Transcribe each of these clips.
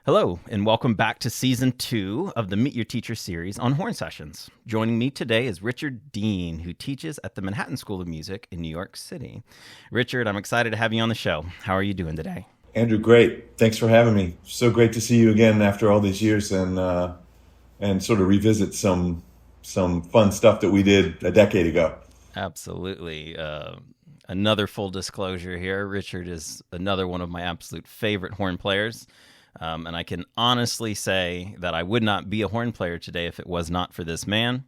Hello, and welcome back to Season 2 of the Meet Your Teacher series on horn sessions. Joining me today is Richard Deane, who teaches at the Manhattan School of Music in New York City. Richard, I'm excited to have you on the show. How are you doing today? Andrew, great. Thanks for having me. So great to see you again after all these years and sort of revisit some fun stuff that we did a decade ago. Absolutely. Another full disclosure here, Richard is another one of my absolute favorite horn players. And I can honestly say that I would not be a horn player today if it was not for this man.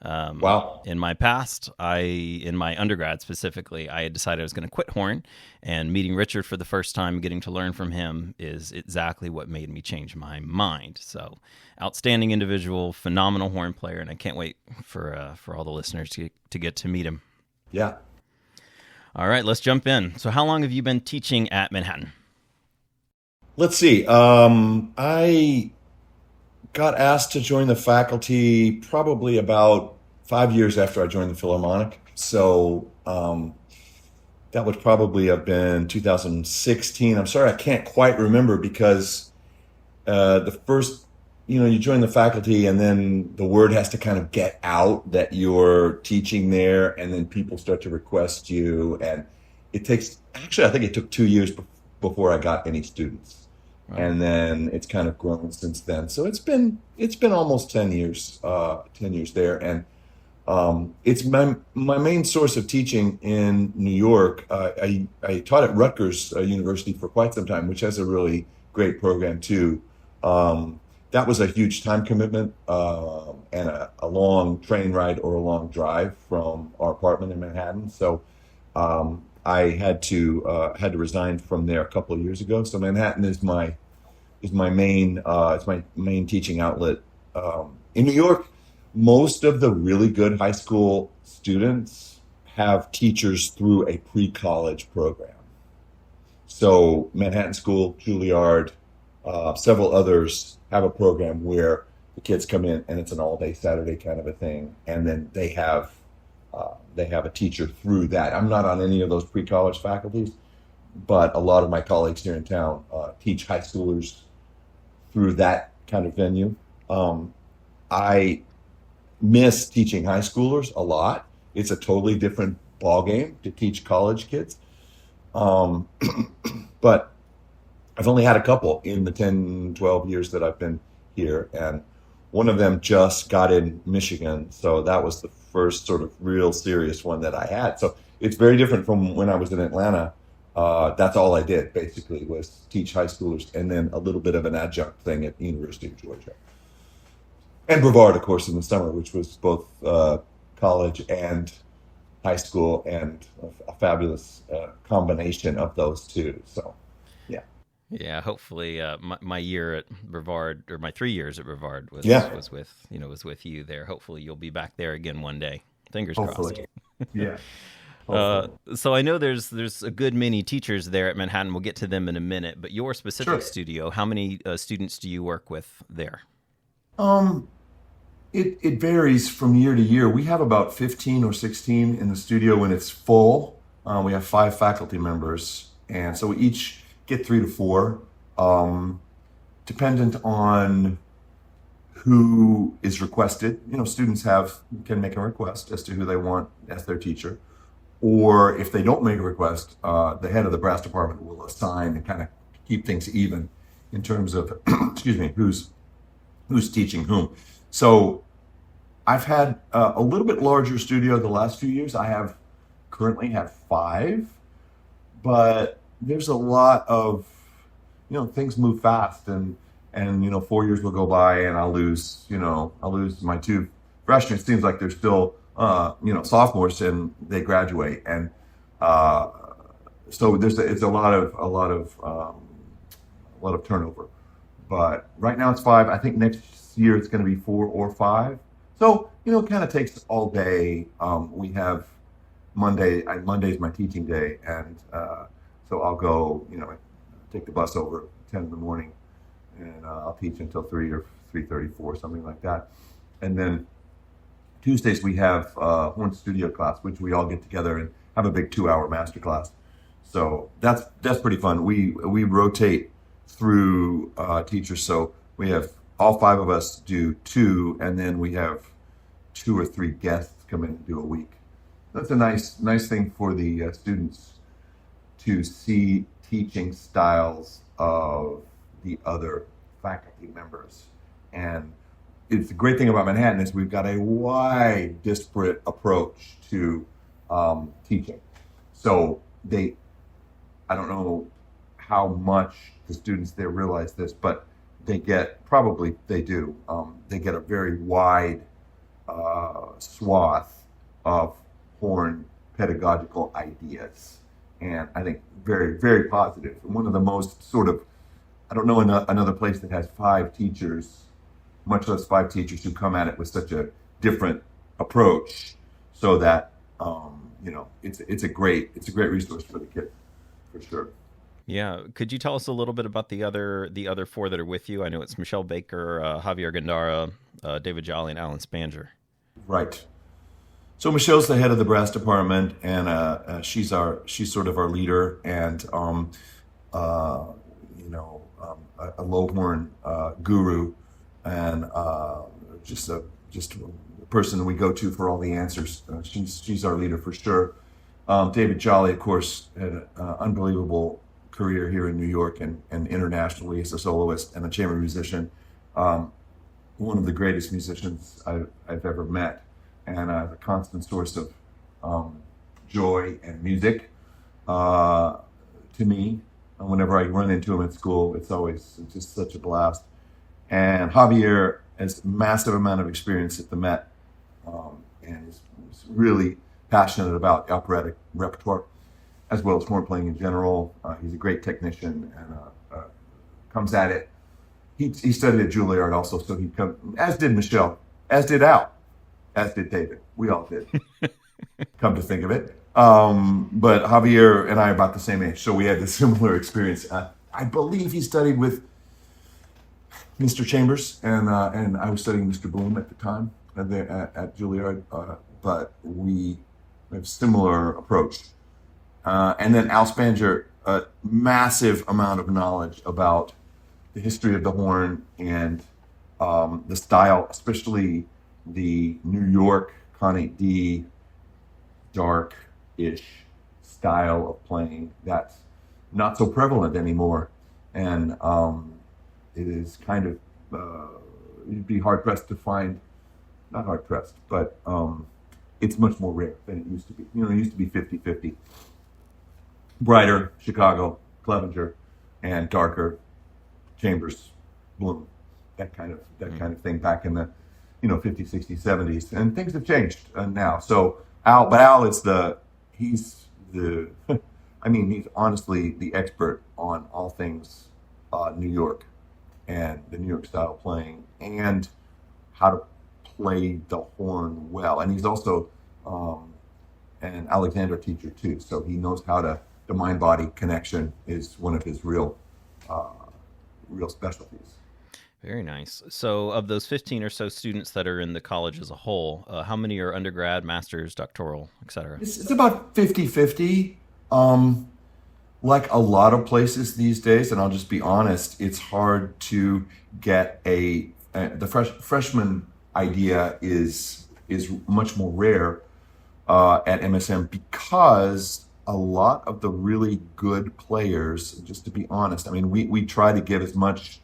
Wow. In my past, in my undergrad specifically, I had decided I was going to quit horn, and meeting Richard for the first time, getting to learn from him is exactly what made me change my mind. So outstanding individual, phenomenal horn player, and I can't wait for all the listeners to get to meet him. Yeah. All right, let's jump in. So how long have you been teaching at Manhattan? Let's see. I got asked to join the faculty probably about 5 years after I joined the Philharmonic. So that would probably have been 2016. I'm sorry, I can't quite remember because the first, you join the faculty and then the word has to kind of get out that you're teaching there, and then people start to request you. And it takes, actually, I think it took 2 years before I got any students. Wow. And then it's kind of grown since then. So it's been almost 10 years there. And it's my main source of teaching in New York. I taught at Rutgers University for quite some time, which has a really great program too. That was a huge time commitment and a long train ride or a long drive from our apartment in Manhattan. So I had to resign from there a couple of years ago. So Manhattan is my main teaching outlet. In New York, most of the really good high school students have teachers through a pre-college program. So Manhattan School, Juilliard, several others have a program where the kids come in and it's an all-day Saturday kind of a thing, and then they have a teacher through that. I'm not on any of those pre-college faculties, but a lot of my colleagues here in town teach high schoolers through that kind of venue. I miss teaching high schoolers a lot. It's a totally different ballgame to teach college kids. But I've only had a couple in the 10, 12 years that I've been here, and one of them just got in Michigan, so that was the first sort of real serious one that I had. So it's very different from when I was in Atlanta. That's all I did, basically, was teach high schoolers and then a little bit of an adjunct thing at the University of Georgia. And Brevard, of course, in the summer, which was both college and high school, and a fabulous combination of those two. So, yeah. Yeah, hopefully my year at Brevard, or my 3 years at Brevard was with you there. Hopefully you'll be back there again one day. Fingers crossed. Yeah. So I know there's a good many teachers there at Manhattan. We'll get to them in a minute, but your specific studio, how many students do you work with there? It varies from year to year. We have about 15 or 16 in the studio when it's full. We have 5 faculty members, and so we each get 3 to 4, dependent on who is requested. Students can make a request as to who they want as their teacher, or if they don't make a request, the head of the brass department will assign and kind of keep things even in terms of, who's teaching whom. So I've had a little bit larger studio the last few years. I currently have 5, but there's a lot of, things move fast, and 4 years will go by and I'll lose my 2 freshmen. It seems like they're still, sophomores and they graduate. And so it's a lot of turnover, but right now it's 5. I think next year it's going to be 4 or 5. So, it kind of takes all day. We have Monday's my teaching day, and so I'll go, take the bus over at 10 in the morning, and I'll teach until 3 or 3:34, something like that. And then Tuesdays we have horn studio class, which we all get together and have a big 2-hour master class. So that's pretty fun. We rotate through teachers. So we have all five of us do two, and then we have two or three guests come in and do a week. That's a nice thing for the students to see teaching styles of the other faculty members. And it's the great thing about Manhattan is we've got a wide, disparate approach to teaching. So I don't know how much the students there realize this, but they get a very wide swath of horn pedagogical ideas. And I think very, very positive. One of the most sort of, I don't know another place that has five teachers, much less five teachers who come at it with such a different approach, so that it's a great resource for the kids, for sure. Yeah. Could you tell us a little bit about the other four that are with you? I know it's Michelle Baker, Javier Gandara, David Jolly, and Alan Spanger. Right. So Michelle's the head of the brass department, and she's sort of our leader, and a low horn guru, and just a person we go to for all the answers. She's our leader for sure. David Jolly, of course, had an unbelievable career here in New York and internationally as a soloist and a chamber musician. One of the greatest musicians I've ever met, and a constant source of joy and music to me. And whenever I run into him at school, it's just such a blast. And Javier has a massive amount of experience at the Met, and is really passionate about operatic repertoire, as well as horn playing in general. He's a great technician and comes at it. He studied at Juilliard also, so he come, as did Michelle, as did Al, as did David. We all did. Come to think of it. But Javier and I are about the same age, so we had a similar experience. I believe he studied with Mr. Chambers, and I was studying Mr. Bloom at the time at Juilliard, but we have similar approach. And then Al Spanger, a massive amount of knowledge about the history of the horn and the style, especially the New York Con D dark-ish style of playing that's not so prevalent anymore. And it is kind of, you'd be hard-pressed to find, not hard-pressed, but it's much more rare than it used to be. It used to be 50-50. Brighter, Chicago, Clevenger, and darker, Chambers, Bloom, that kind of thing back in the 50s, 60s, 70s, and things have changed now. So Al is he's honestly the expert on all things New York and the New York style playing and how to play the horn well. And he's also an Alexander teacher too, so he knows how to. The mind-body connection is one of his real specialties. Very nice. So of those 15 or so students that are in the college as a whole, how many are undergrad, master's, doctoral, et cetera? It's about 50-50. Like a lot of places these days, and I'll just be honest, it's hard to get the freshman idea is much more rare at MSM because a lot of the really good players, just to be honest, we try to get as much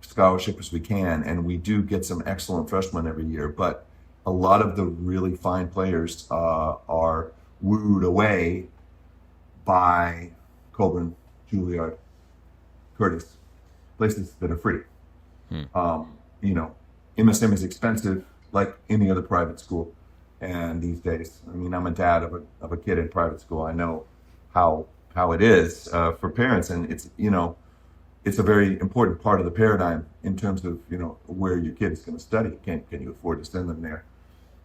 scholarship as we can, and we do get some excellent freshmen every year, but a lot of the really fine players are wooed away by Colburn, Juilliard, Curtis, places that are free. MSM is expensive like any other private school. And these days, I'm a dad of a kid in private school. I know how it is for parents, and it's a very important part of the paradigm in terms of where your kid is going to study. Can you afford to send them there?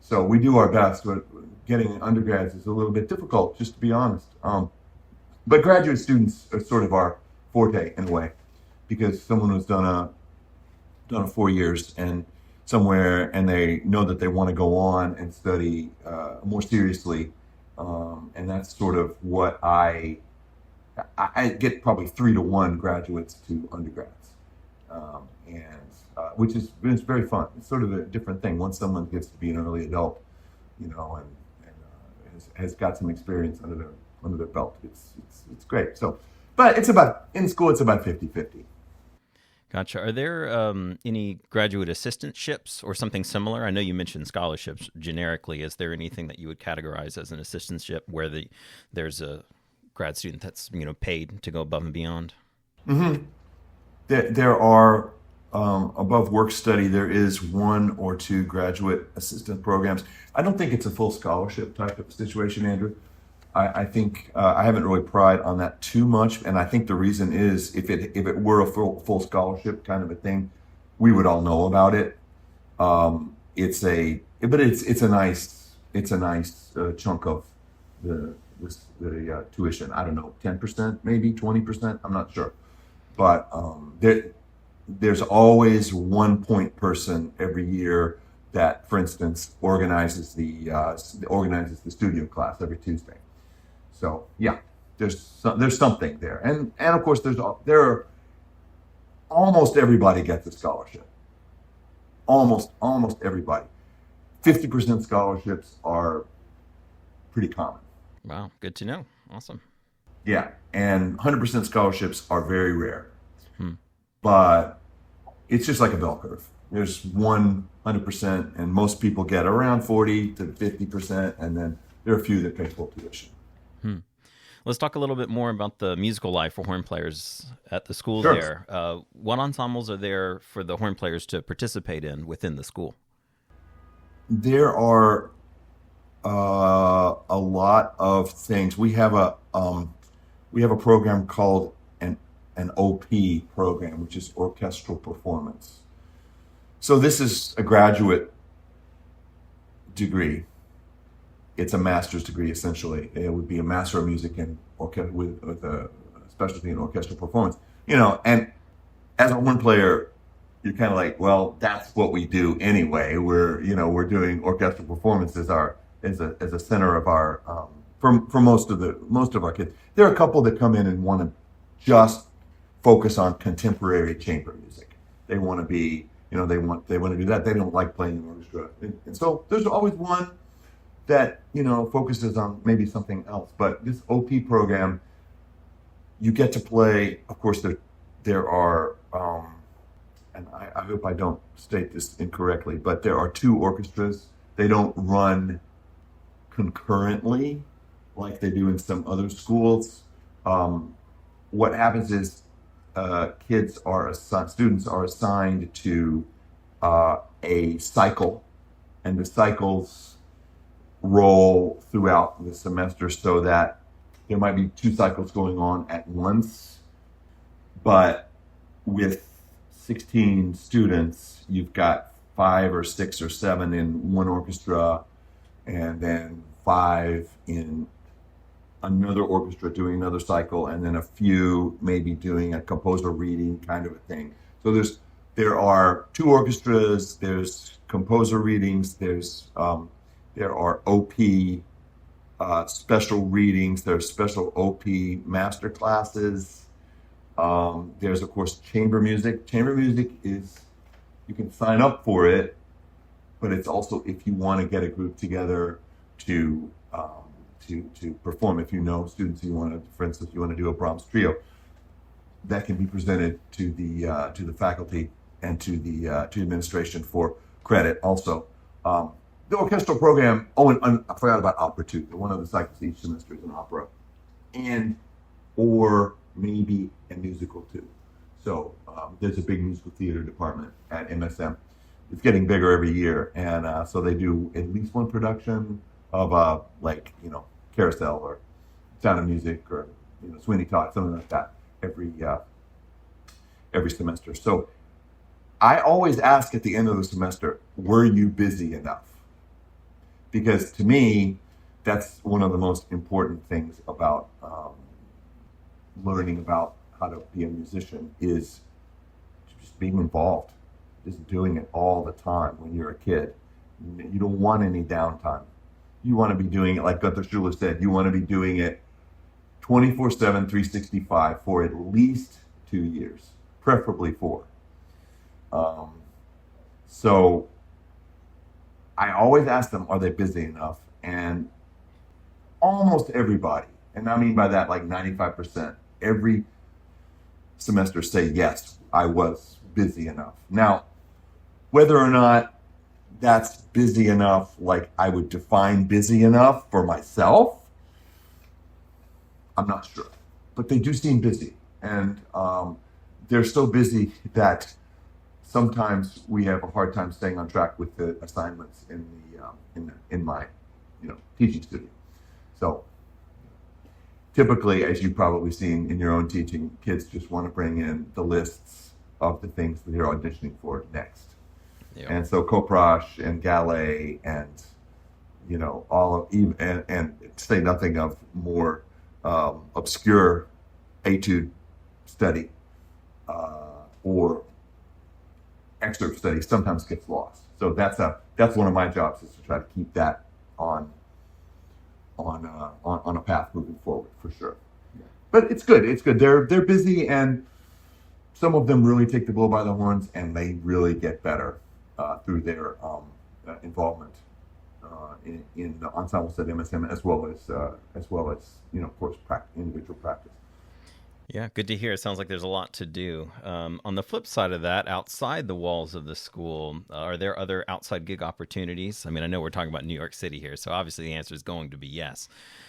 So we do our best, but getting undergrads is a little bit difficult, just to be honest. But graduate students are sort of our forte in a way, because someone who's done a 4 years and somewhere, and they know that they want to go on and study more seriously, and that's sort of what I I get probably 3-to-1 graduates to undergrads, and which is it's very fun. It's sort of a different thing once someone gets to be an early adult, and has got some experience under their belt. It's great. So, but it's about in school. It's about 50-50. Gotcha. Are there any graduate assistantships or something similar? I know you mentioned scholarships generically. Is there anything that you would categorize as an assistantship where there's a grad student that's paid to go above and beyond? Mm-hmm. There are above work study. There is 1 or 2 graduate assistant programs. I don't think it's a full scholarship type of situation, Andrew. I think I haven't really pried on that too much, and I think the reason is if it were a full scholarship kind of a thing, we would all know about it. It's a nice chunk of the tuition. I don't know, 10%, maybe 20%. I'm not sure, but there's always one point person every year that, for instance, organizes the studio class every Tuesday. So yeah, there's something there, and of course almost everybody gets a scholarship. Almost everybody. 50% scholarships are pretty common. Wow, good to know. Awesome. Yeah, and 100% scholarships are very rare. But it's just like a bell curve. There's 100%, and most people get around 40 to 50%, and then there are a few that pay full tuition. Let's talk a little bit more about the musical life for horn players at the school. Sure. There. What ensembles are there for the horn players to participate in within the school? There are a lot of things. We have a program called an OP program, which is orchestral performance. So this is a graduate degree. It's a master's degree, essentially. It would be a Master of Music with a specialty in orchestral performance. And as a horn player, you're kind of like, well, that's what we do anyway. We're doing orchestral performance as a center of our for most of our kids. There are a couple that come in and want to just focus on contemporary chamber music. They want to be, they want to do that. They don't like playing in orchestra, and so there's always one that focuses on maybe something else. But this OP program, you get to play. Of course, there are, and I hope I don't state this incorrectly, but there are 2 orchestras. They don't run concurrently like they do in some other schools. What happens is students are assigned to a cycle, and the cycles roll throughout the semester so that there might be 2 cycles going on at once. But with 16 students, you've got 5 or 6 or 7 in one orchestra, and then 5 in another orchestra doing another cycle, and then a few maybe doing a composer reading kind of a thing. So there are 2 orchestras, there's composer readings, there are OP special readings, there's special OP master classes. There's, of course, chamber music. Chamber music is, you can sign up for it, but it's also if you want to get a group together to perform. If students you want to, for instance, you want to do a Brahms trio, that can be presented to the faculty and to the administration for credit also. The orchestral program, and I forgot about opera too. One of the cycles each semester is an opera, or maybe a musical too. So there's a big musical theater department at MSM. It's getting bigger every year, and so they do at least one production of Carousel or Sound of Music or Sweeney Todd, something like that every semester. So I always ask at the end of the semester, were you busy enough? Because to me, that's one of the most important things about learning about how to be a musician is just being involved, just doing it all the time when you're a kid. You don't want any downtime. You want to be doing it, like Gunther Schuller said, you want to be doing it 24/7, 365 for at least 2 years, preferably 4. So I always ask them, are they busy enough? And almost everybody, and I mean by that like 95%, every semester say, yes, I was busy enough. Now, whether or not that's busy enough, like I would define busy enough for myself, I'm not sure. But they do seem busy. And they're so busy that sometimes we have a hard time staying on track with the assignments in my teaching studio. So typically, as you've probably seen in your own teaching, kids just want to bring in the lists of the things that they're auditioning for next. Yep. And so Coprash and Gallet and all of and say nothing of more obscure etude study or excerpt study sometimes gets lost. So that's one of my jobs, is to try to keep that on a path moving forward, for sure. Yeah. But it's good. It's good. They're busy, and some of them really take the bull by the horns, and they really get better through their involvement in the ensembles at MSM, as well as of course individual practice. Yeah, good to hear. It sounds like there's a lot to do. On the flip side of that, outside the walls of the school, are there other outside gig opportunities? I mean, I know we're talking about New York City here, so obviously the answer is going to be yes.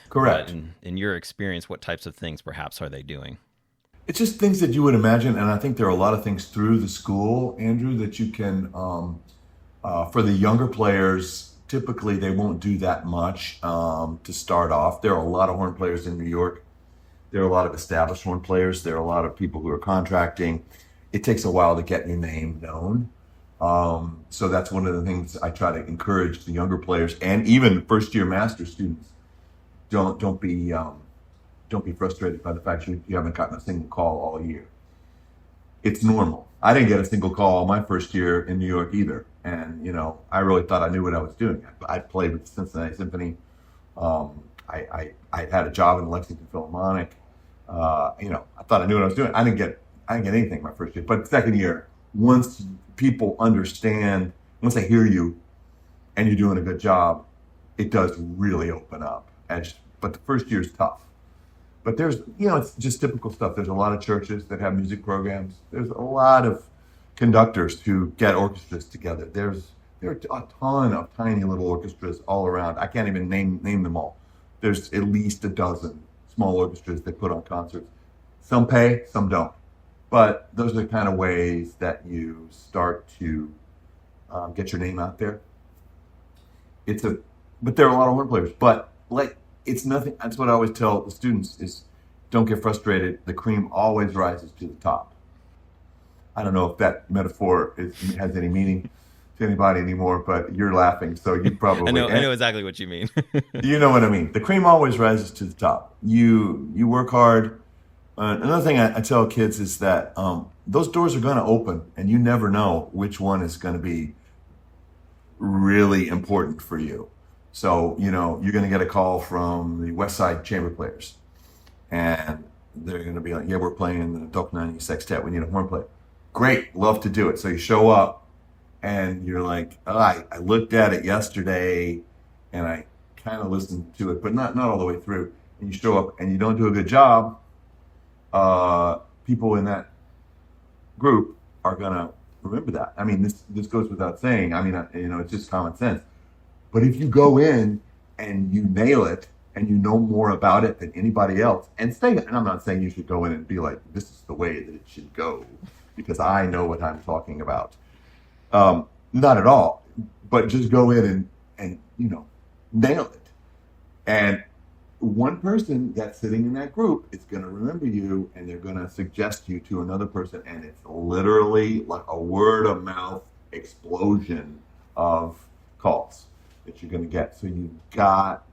Correct. But in your experience, what types of things perhaps are they doing? It's just things that you would imagine, and I think there are a lot of things through the school, Andrew, that you can, for the younger players, typically they won't do that much to start off. There are a lot of horn players in New York. There are a lot of established horn players. There are a lot of people who are contracting. It takes a while to get your name known. So that's one of the things I try to encourage the younger players, and even first-year master students. Don't be frustrated by the fact you haven't gotten a single call all year. It's normal. I didn't get a single call my first year in New York either, and I really thought I knew what I was doing. I played with the Cincinnati Symphony. I had a job in the Lexington Philharmonic. I thought I knew what I was doing. I didn't get anything my first year. But second year, once people understand, once they hear you and you're doing a good job, it does really open up. But the first year is tough. But there's, it's just typical stuff. There's a lot of churches that have music programs. There's a lot of conductors who get orchestras together. There are a ton of tiny little orchestras all around. I can't even name them all. There's at least a dozen small orchestras that put on concerts. Some pay, some don't. But those are the kind of ways that you start to get your name out there. But there are a lot of horn players. But it's nothing. That's what I always tell the students is, don't get frustrated. The cream always rises to the top. I don't know if that metaphor has any meaning to anybody anymore, but you're laughing, so you probably I know exactly what you mean. You know what I mean. The cream always rises to the top. You work hard. Another thing I tell kids is that those doors are going to open, and you never know which one is going to be really important for you. So you're going to get a call from the West Side Chamber Players, and they're going to be like, "Yeah, we're playing the Dohnányi Sextet. We need a horn player." Great, love to do it. So you show up. And you're like, I looked at it yesterday, and I kind of listened to it, but not all the way through. And you show up, and you don't do a good job. People in that group are gonna remember that. I mean, this goes without saying. I mean, it's just common sense. But if you go in and you nail it, and you know more about it than anybody else, and I'm not saying you should go in and be like, this is the way that it should go, because I know what I'm talking about. Not at all, but just go in and nail it. And one person that's sitting in that group is going to remember you, and they're going to suggest you to another person, and it's literally like a word of mouth explosion of calls that you're going to get. So you've got,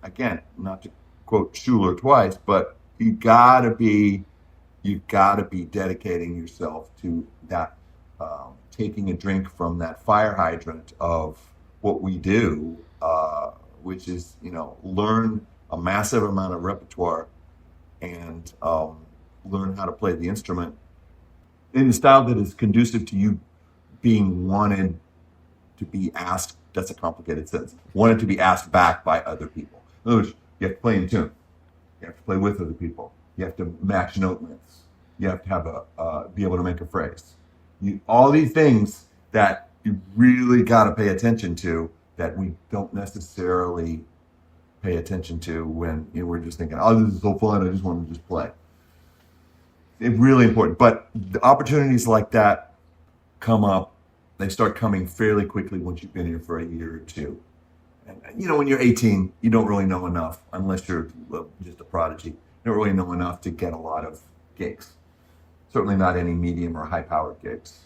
again, not to quote Schuler twice, but you've got to be dedicating yourself to that. Taking a drink from that fire hydrant of what we do, which is, learn a massive amount of repertoire and learn how to play the instrument in a style that is conducive to you being wanted to be asked. That's a complicated sentence. Wanted to be asked back by other people. In other words, you have to play in tune. You have to play with other people. You have to match note lengths. You have to have be able to make a phrase. All these things that you really got to pay attention to that we don't necessarily pay attention to when we're just thinking, oh, this is so fun, I just want to just play. It's really important. But the opportunities like that come up. They start coming fairly quickly once you've been here for a year or two. And, when you're 18, you don't really know enough, unless you're just a prodigy. You don't really know enough to get a lot of gigs. Certainly not any medium or high-powered gigs.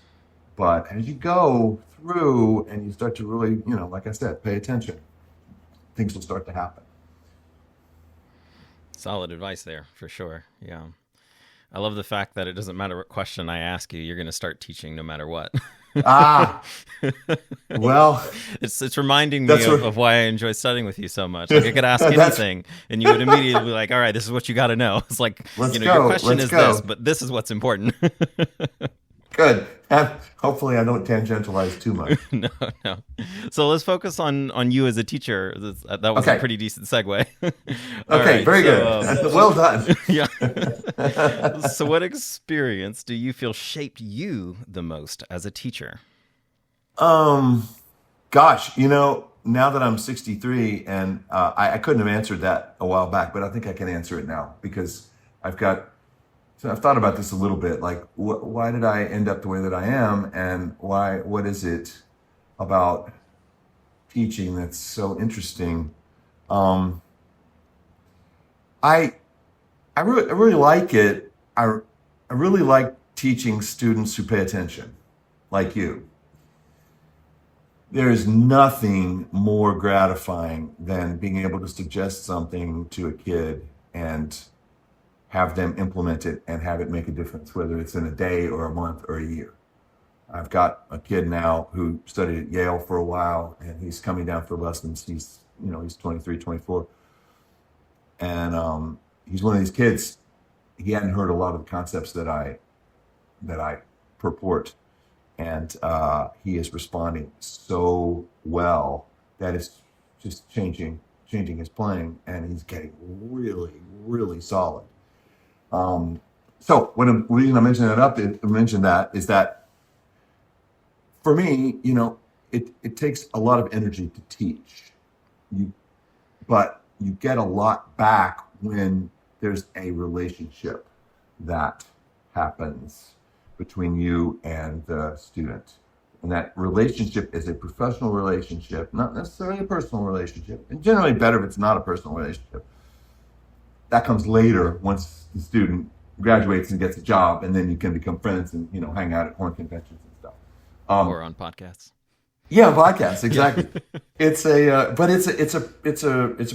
But as you go through and you start to really, like I said, pay attention, things will start to happen. Solid advice there, for sure. Yeah. I love the fact that it doesn't matter what question I ask you, you're going to start teaching no matter what. Well, it's reminding me of why I enjoy studying with you so much. Like I could ask anything, and you would immediately be like, "All right, this is what you got to know." It's like, your question is this, but this is what's important. Good. Hopefully, I don't tangentialize too much. No. So let's focus on you as a teacher. That was a pretty decent segue. Okay, very good. Well done. Yeah. So what experience do you feel shaped you the most as a teacher? Gosh, now that I'm 63, and I couldn't have answered that a while back, but I think I can answer it now because I've thought about this a little bit, like why did I end up the way that I am, and what is it about teaching that's so interesting? I really like it. I really like teaching students who pay attention, like you. There is nothing more gratifying than being able to suggest something to a kid and have them implement it and have it make a difference, whether it's in a day or a month or a year. I've got a kid now who studied at Yale for a while, and he's coming down for lessons. He's 23, 24. And he's one of these kids, he hadn't heard a lot of the concepts that I purport. And he is responding so well that it's just changing his playing, and he's getting really, really solid. So the reason I mention that is that for me, it takes a lot of energy to teach but you get a lot back when there's a relationship that happens between you and the student. And that relationship is a professional relationship, not necessarily a personal relationship, and generally better if it's not a personal relationship. That comes later once the student graduates and gets a job, and then you can become friends and hang out at horn conventions and stuff. Or on podcasts. Yeah, podcasts, exactly. It's a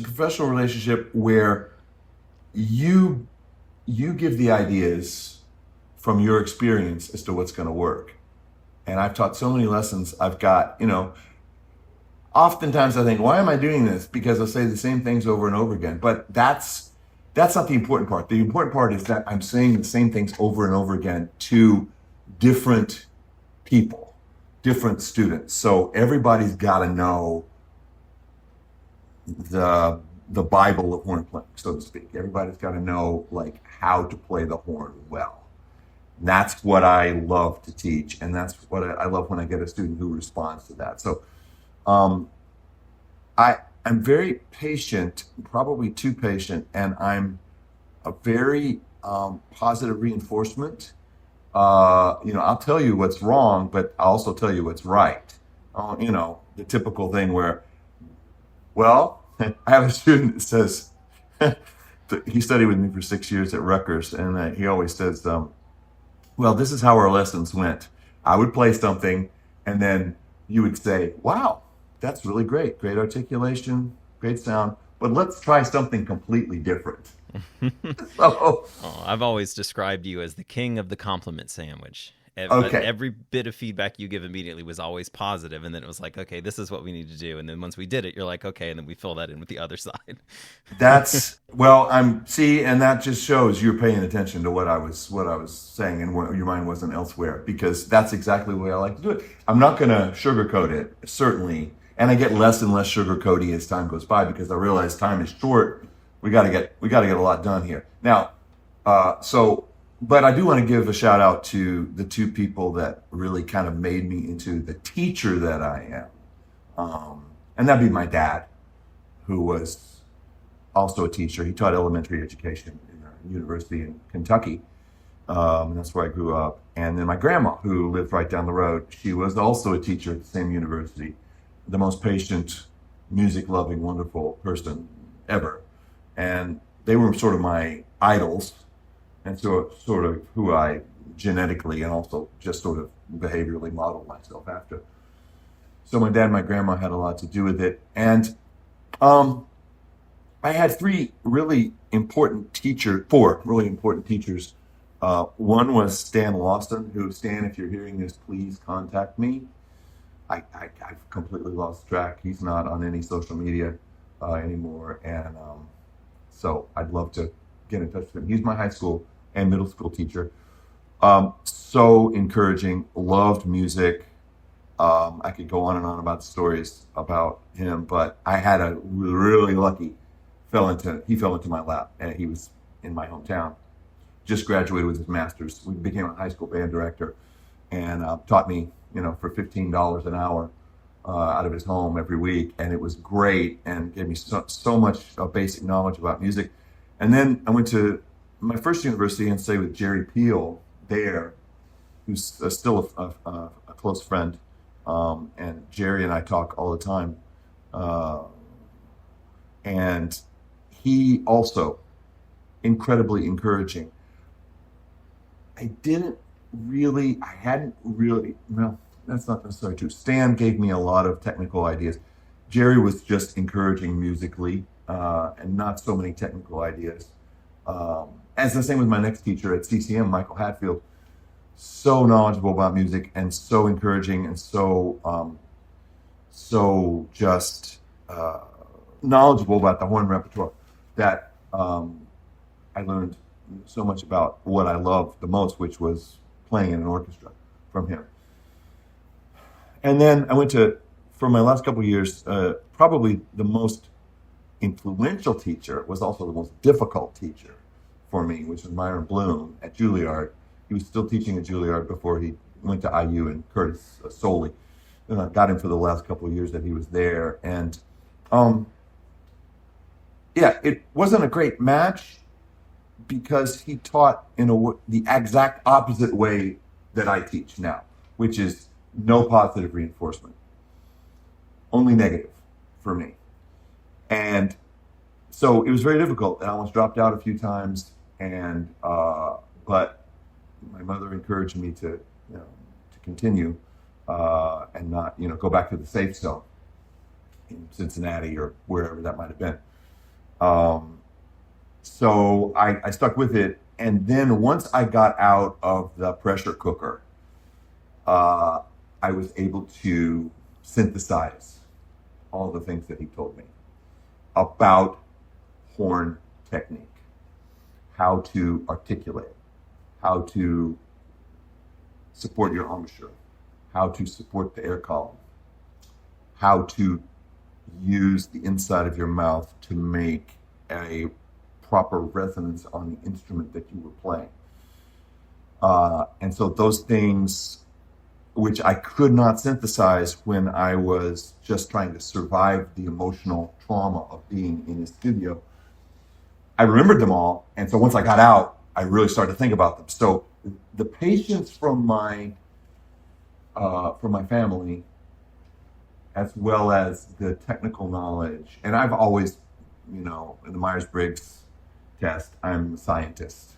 professional relationship where you give the ideas from your experience as to what's going to work. And I've taught so many lessons. I've got, oftentimes I think, why am I doing this? Because I'll say the same things over and over again. But that's not the important part. The important part is that I'm saying the same things over and over again to different people, different students. So everybody's got to know the Bible of horn playing, so to speak. Everybody's got to know how to play the horn well. And that's what I love to teach, and that's what I love when I get a student who responds to that. So I'm very patient, probably too patient, and I'm a very positive reinforcement. I'll tell you what's wrong, but I'll also tell you what's right. The typical thing where, I have a student that says, he studied with me for 6 years at Rutgers, and he always says, this is how our lessons went. I would play something, and then you would say, wow, that's really great. Great articulation, great sound, but let's try something completely different. I've always described you as the king of the compliment sandwich. Okay. Every bit of feedback you give immediately was always positive, and then it was like, okay, this is what we need to do. And then once we did it, you're like, okay, and then we fill that in with the other side. That's well, and that just shows you're paying attention to what I was saying, and your mind wasn't elsewhere, because that's exactly the way I like to do it. I'm not going to sugarcoat it, certainly, and I get less and less sugarcoaty as time goes by, because I realize time is short. We got to get a lot done here now. But I do want to give a shout out to the two people that really kind of made me into the teacher that I am, and that'd be my dad, who was also a teacher. He taught elementary education in a university in Kentucky. That's where I grew up. And then my grandma, who lived right down the road, she was also a teacher at the same university. The most patient, music-loving, wonderful person ever. And they were sort of my idols, and so sort of who I genetically and also just sort of behaviorally modeled myself after. So my dad and my grandma had a lot to do with it. And I had four really important teachers. One was Stan Lawson, who, Stan, if you're hearing this, please contact me. I've completely lost track. He's not on any social media anymore. And so I'd love to get in touch with him. He's my high school and middle school teacher. So encouraging, loved music. I could go on and on about stories about him, but I had a really lucky, he fell into my lap, and he was in my hometown, just graduated with his master's. We became a high school band director, and taught me, for $15 an hour out of his home every week. And it was great, and gave me so much basic knowledge about music. And then I went to my first university and stayed with Jerry Peel there, who's still a close friend. And Jerry and I talk all the time. And he also incredibly encouraging. Well, that's not necessarily true. Stan gave me a lot of technical ideas. Jerry was just encouraging musically, and not so many technical ideas. As the same with my next teacher at CCM, Michael Hatfield, so knowledgeable about music and so encouraging and so just knowledgeable about the horn repertoire that I learned so much about what I loved the most, which was playing in an orchestra from him. And then I went to, for my last couple of years, probably the most influential teacher was also the most difficult teacher for me, which was Myron Bloom at Juilliard. He was still teaching at Juilliard before he went to IU and Curtis solely. And I got him for the last couple of years that he was there. And it wasn't a great match, because he taught in the exact opposite way that I teach now, which is no positive reinforcement, only negative for me. And so it was very difficult. I almost dropped out a few times, and but my mother encouraged me to continue and not go back to the safe zone in Cincinnati or wherever that might have been. So I stuck with it, and then once I got out of the pressure cooker, I was able to synthesize all the things that he told me about horn technique, how to articulate, how to support your embouchure, how to support the air column, how to use the inside of your mouth to make a proper resonance on the instrument that you were playing. And so those things, which I could not synthesize when I was just trying to survive the emotional trauma of being in the studio, I remembered them all. And so once I got out, I really started to think about them. So the patience from my family, as well as the technical knowledge, and I've always, in the Myers-Briggs test, I'm a scientist.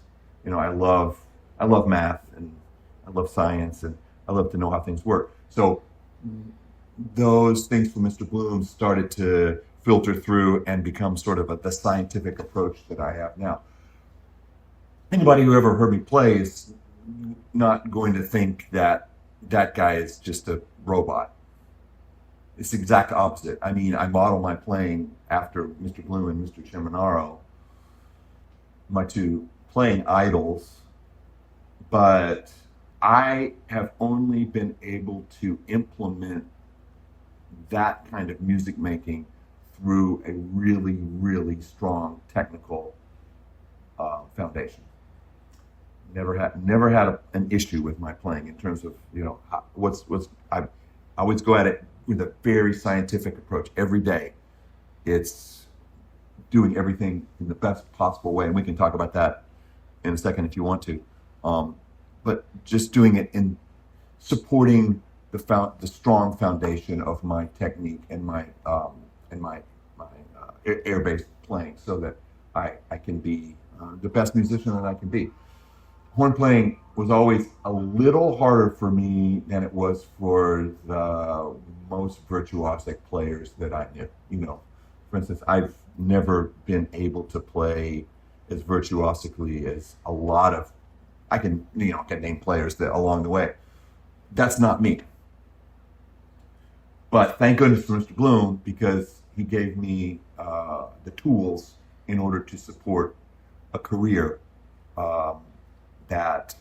I love math, and I love science, and I love to know how things work. So those things from Mr. Bloom started to filter through and become sort of the scientific approach that I have now. Anybody who ever heard me play not going to think that that guy is just a robot. It's the exact opposite. I mean, I model my playing after Mr. Bloom and Mr. Chiminaro, my two playing idols, but I have only been able to implement that kind of music making through a really, really strong technical foundation. Never had an issue with my playing in terms of, you know, I always go at it with a very scientific approach every day. It's doing everything in the best possible way, and we can talk about that in a second if you want to. But just doing it in supporting the strong foundation of my technique and my air-based playing, so that I can be the best musician that I can be. Horn playing was always a little harder for me than it was for the most virtuosic players that I knew. You know, for instance, I've never been able to play as virtuosically as a lot of, I can name players that along the way. That's not me. But thank goodness for Mr. Bloom, because he gave me the tools in order to support a career that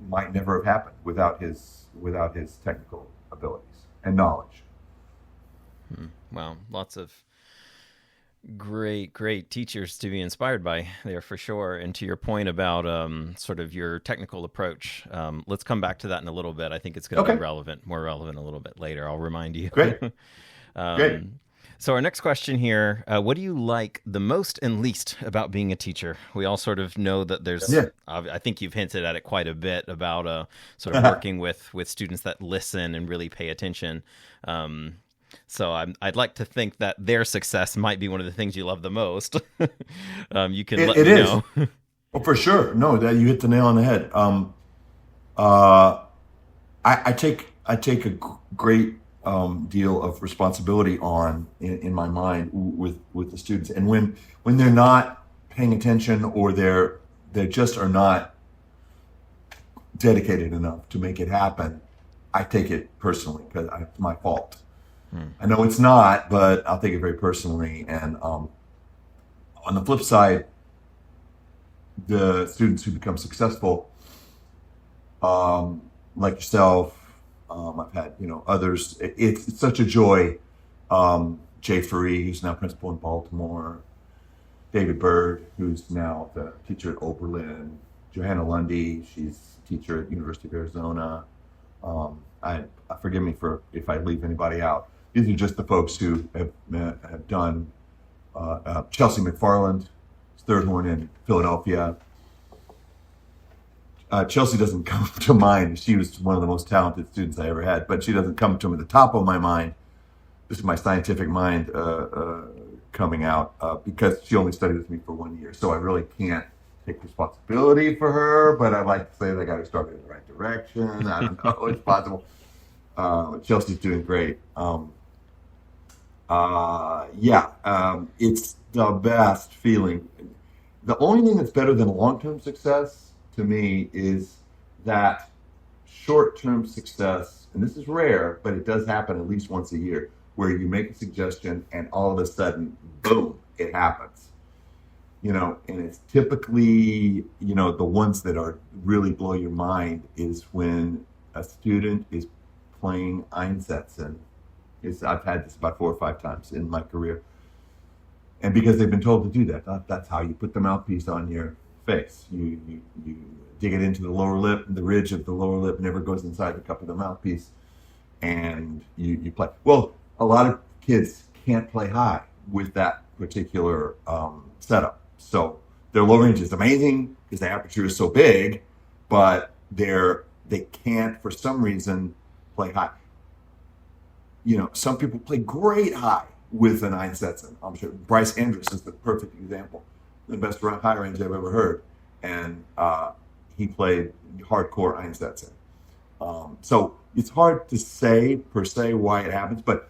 might never have happened without his technical abilities and knowledge. Wow, lots of great teachers to be inspired by there for sure. And to your point about sort of your technical approach, let's come back to that in a little bit. I think it's going to be more relevant a little bit later. I'll remind you. Great. Great. So our next question here, what do you like the most and least about being a teacher? We all sort of know that there's, I think you've hinted at it quite a bit about sort of working with students that listen and really pay attention. So I'd like to think that their success might be one of the things you love the most. You can let me know. Well, for sure. No, that you hit the nail on the head. I take a great deal of responsibility on in my mind with the students, and when they're not paying attention, or they just are not dedicated enough to make it happen, I take it personally because it's my fault. I know it's not, but I'll take it very personally. And on the flip side, the students who become successful, like yourself, I've had others. It's such a joy. Jay Faree, who's now principal in Baltimore, David Bird, who's now the teacher at Oberlin, Johanna Lundy, she's a teacher at University of Arizona. Forgive me if I leave anybody out. These are just the folks who have done. Chelsea McFarland, third horn in Philadelphia. Chelsea doesn't come to mind. She was one of the most talented students I ever had, but she doesn't come to me at the top of my mind. This is my scientific mind coming out because she only studied with me for 1 year. So I really can't take responsibility for her, but I'd like to say they got her started in the right direction. I don't know, it's possible. Chelsea's doing great. It's the best feeling. The only thing that's better than long-term success to me is that short-term success, and this is rare, but it does happen at least once a year, where you make a suggestion and all of a sudden, boom, it happens. And it's typically, the ones that are really blow your mind is when a student is playing Einsätzen. I've had this about 4 or 5 times in my career. And because they've been told to do that, that's how you put the mouthpiece on your face. You dig it into the lower lip, and the ridge of the lower lip never goes inside the cup of the mouthpiece, and you play. Well, a lot of kids can't play high with that particular setup. So their low range is amazing because the aperture is so big, but they can't, for some reason, play high. Some people play great high with an Einsätzen. I'm sure Bryce Andrews is the perfect example. The best high range I've ever heard. And he played hardcore Einsätzen. So it's hard to say, per se, why it happens. But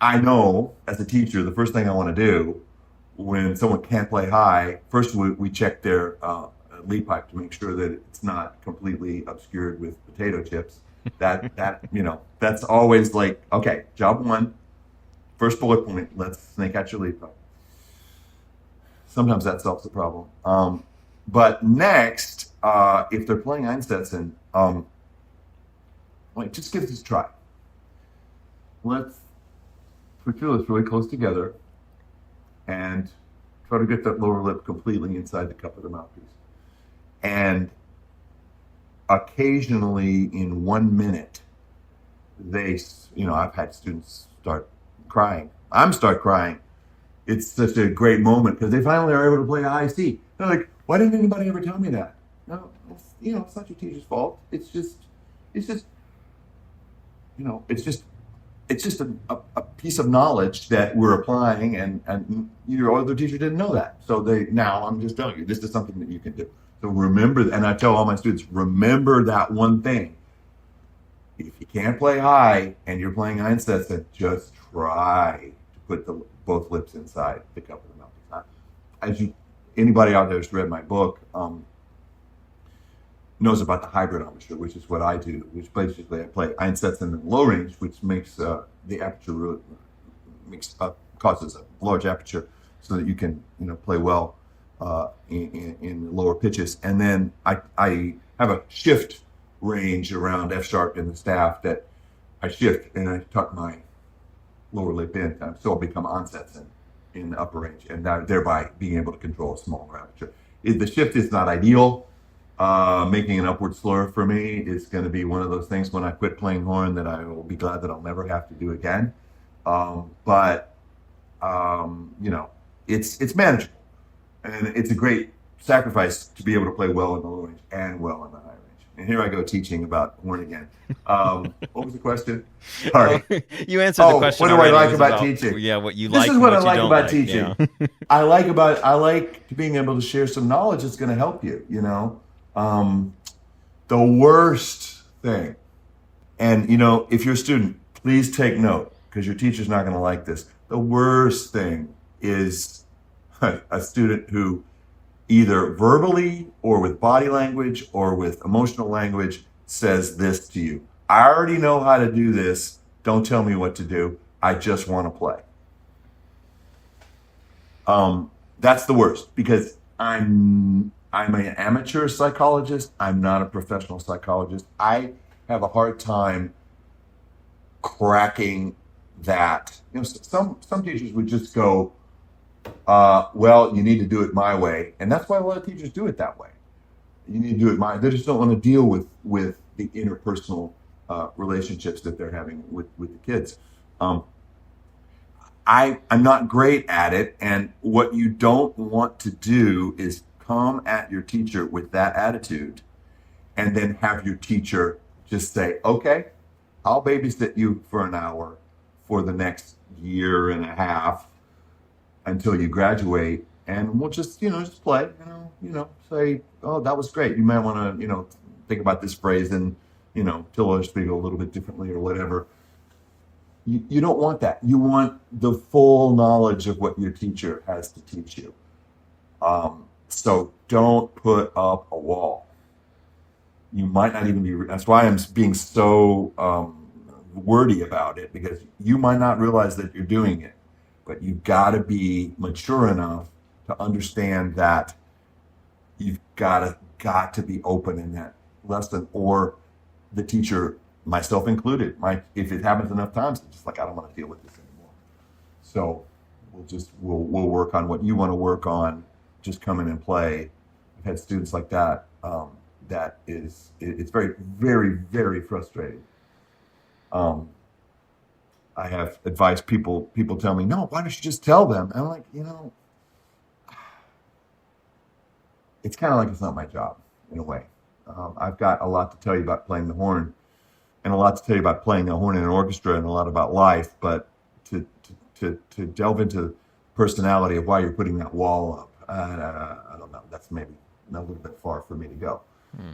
I know, as a teacher, the first thing I want to do when someone can't play high, first we check their lead pipe to make sure that it's not completely obscured with potato chips. That's always like, okay, job one, first bullet point, let's snake out your lead pipe. Sometimes that solves the problem. But next, if they're playing Einsätzen, just give this a try. Let's put your lips really close together and try to get that lower lip completely inside the cup of the mouthpiece. And occasionally in 1 minute, I've had students start crying. Start crying. It's such a great moment because they finally are able to play IC. They're like, why didn't anybody ever tell me that? No, it's not your teacher's fault. It's just a piece of knowledge that we're applying, and your other teacher didn't know that. So now I'm just telling you, this is something that you can do. So remember, and I tell all my students, remember that one thing. If you can't play high and you're playing Einsätzen, just try to put both lips inside the cup of the mouth. Anybody out there who's read my book knows about the hybrid embouchure, which is what I do, which basically I play Einsätzen in the low range, which makes the aperture causes a large aperture so that you can play well in lower pitches. And then I have a shift range around F sharp in the staff that I shift and I tuck my lower lip in, so I'll become Einsätzen in the upper range, and thereby being able to control a smaller aperture. The shift is not ideal. Making an upward slur for me is going to be one of those things when I quit playing horn that I will be glad that I'll never have to do again. It's manageable, and it's a great sacrifice to be able to play well in the low range and well in the high range. And here I go teaching about horn again. What was the question? Sorry. You answered the question. What do I like about teaching? Yeah, what you this like. This is what I like about teaching. Yeah. I like being able to share some knowledge that's going to help you. The worst thing, and if you're a student, please take note because your teacher's not going to like this. The worst thing is a student who either verbally or with body language or with emotional language says this to you. I already know how to do this. Don't tell me what to do. I just want to play. That's the worst because I'm an amateur psychologist. I'm not a professional psychologist. I have a hard time cracking that. Some teachers would just go, well, you need to do it my way. And that's why a lot of teachers do it that way. You need to do it they just don't want to deal with the interpersonal relationships that they're having with the kids. I'm not great at it. And what you don't want to do is come at your teacher with that attitude and then have your teacher just say, okay, I'll babysit you for an hour for the next year and a half until you graduate, and we'll just play, say, oh, that was great. You might want to, think about this phrase and, tell us speak a little bit differently or whatever. You don't want that. You want the full knowledge of what your teacher has to teach you. So don't put up a wall. You might not even be, that's why I'm being so wordy about it, because you might not realize that you're doing it. But you've got to be mature enough to understand that you've got to be open in that lesson, or the teacher, myself included, if it happens enough times, it's just like, I don't want to deal with this anymore. So we'll work on what you want to work on. Just come in and play. I've had students like that. It's very, very, very frustrating. I have advice. People tell me, no, why don't you just tell them? And I'm like, it's kind of like it's not my job in a way. I've got a lot to tell you about playing the horn, and a lot to tell you about playing the horn in an orchestra, and a lot about life. But to delve into the personality of why you're putting that wall up, I don't know. That's maybe a little bit far for me to go.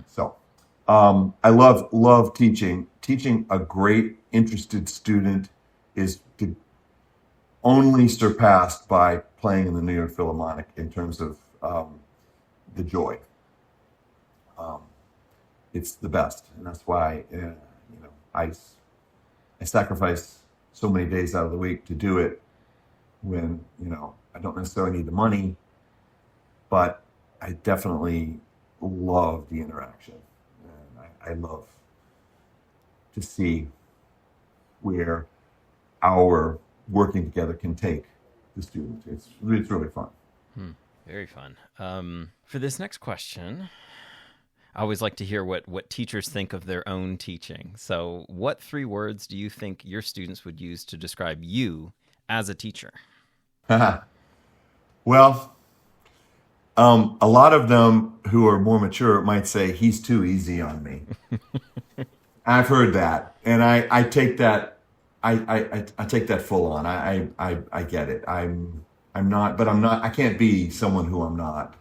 So I love teaching. Teaching a great interested student is only surpassed by playing in the New York Philharmonic in terms of the joy. it's the best, and that's why I sacrifice so many days out of the week to do it when I don't necessarily need the money, but I definitely love the interaction, and I love to see where our working together can take the student. It's really fun. Very fun. For this next question, I always like to hear what teachers think of their own teaching. So what 3 words do you think your students would use to describe you as a teacher? Well, a lot of them who are more mature might say, he's too easy on me. I've heard that, and I take that. I take that full on. I get it. I'm not, but I'm not. I can't be someone who I'm not.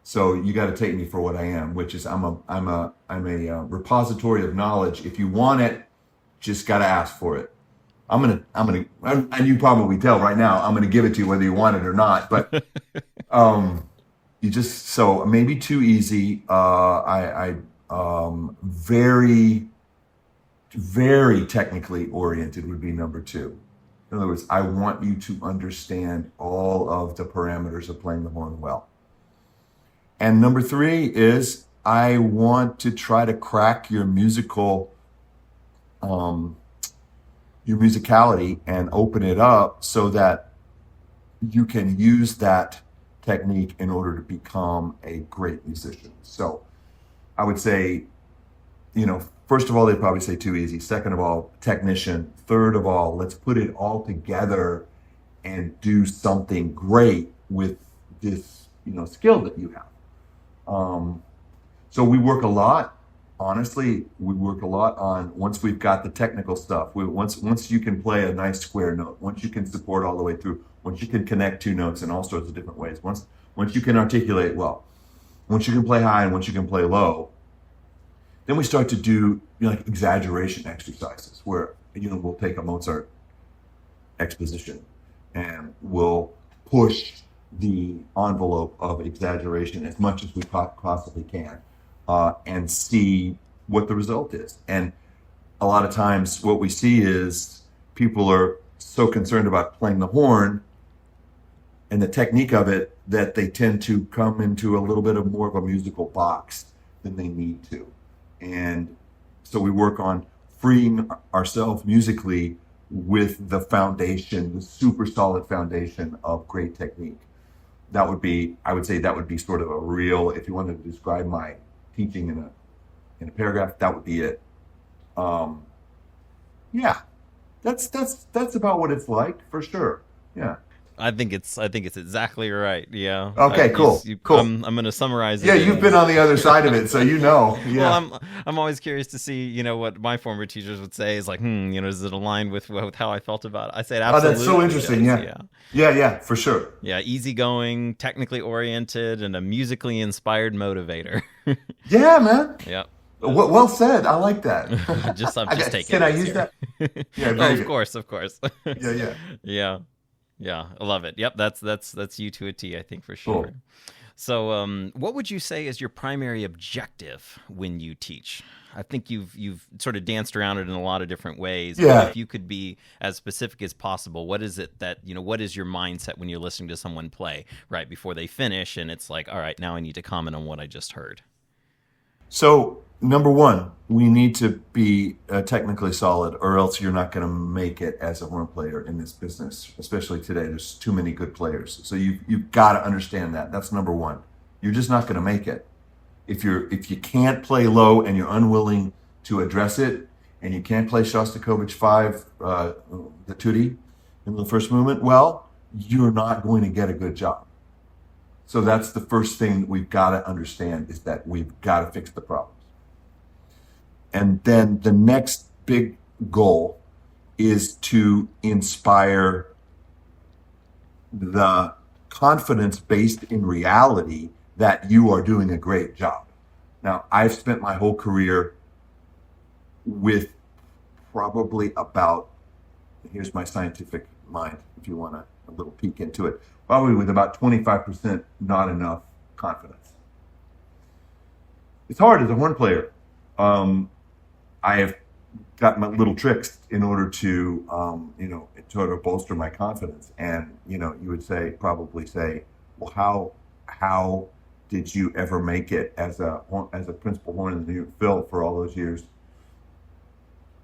So you got to take me for what I am, which is I'm a repository of knowledge. If you want it, just got to ask for it. And you probably tell right now, I'm gonna give it to you whether you want it or not. But so maybe too easy. Very, very technically oriented would be number 2. In other words, I want you to understand all of the parameters of playing the horn well. And number 3 is I want to try to crack your musicality and open it up so that you can use that technique in order to become a great musician. So I would say, first of all, they'd probably say too easy. Second of all, technician. Third of all, let's put it all together and do something great with this, skill that you have. So we work a lot. Honestly, we work a lot on once we've got the technical stuff. Once you can play a nice square note, once you can support all the way through, once you can connect 2 notes in all sorts of different ways, once you can articulate well, once you can play high and once you can play low, then we start to do like exaggeration exercises where we'll take a Mozart exposition and we'll push the envelope of exaggeration as much as we possibly can. And see what the result is. And a lot of times what we see is people are so concerned about playing the horn and the technique of it that they tend to come into a little bit of more of a musical box than they need to. And so we work on freeing ourselves musically with the foundation, the super solid foundation of great technique. I would say that would be sort of a real, if you wanted to describe my teaching in a paragraph, that would be it. That's about what it's like for sure. Yeah. I think it's exactly right. Yeah. Okay. Cool. Cool. I'm going to summarize it. Yeah, you've been on the other side of it, so Yeah. Well, I'm always curious to see what my former teachers would say is like, does it align with how I felt about it? I said absolutely. Oh, that's so interesting. Yeah, for sure. Yeah, easygoing, technically oriented, and a musically inspired motivator. Yeah, man. Yeah. Well said. I like that. I'm just taking. Can I use that? Yeah, very good. Of course. Yeah. Yeah, I love it. Yep, that's you to a T, I think, for sure. Cool. So, what would you say is your primary objective when you teach? I think you've sort of danced around it in a lot of different ways. Yeah. But if you could be as specific as possible, what is it that what is your mindset when you're listening to someone play right before they finish, and it's like, all right, now I need to comment on what I just heard. So, number 1, we need to be technically solid, or else you're not going to make it as a horn player in this business, especially today. There's too many good players. So you've got to understand that. That's number 1. You're just not going to make it. If you can't play low and you're unwilling to address it, and you can't play Shostakovich 5, the tutti in the first movement, well, you're not going to get a good job. So that's the first thing that we've got to understand, is that we've got to fix the problems. And then the next big goal is to inspire the confidence based in reality that you are doing a great job. Now, I've spent my whole career with probably about, here's my scientific mind, if you want a little peek into it, probably with about 25% not enough confidence. it's hard as a horn player. I have got my little tricks in order to, sort of bolster my confidence. And, you would probably say, well, how did you ever make it as a principal horn in the New York Phil for all those years?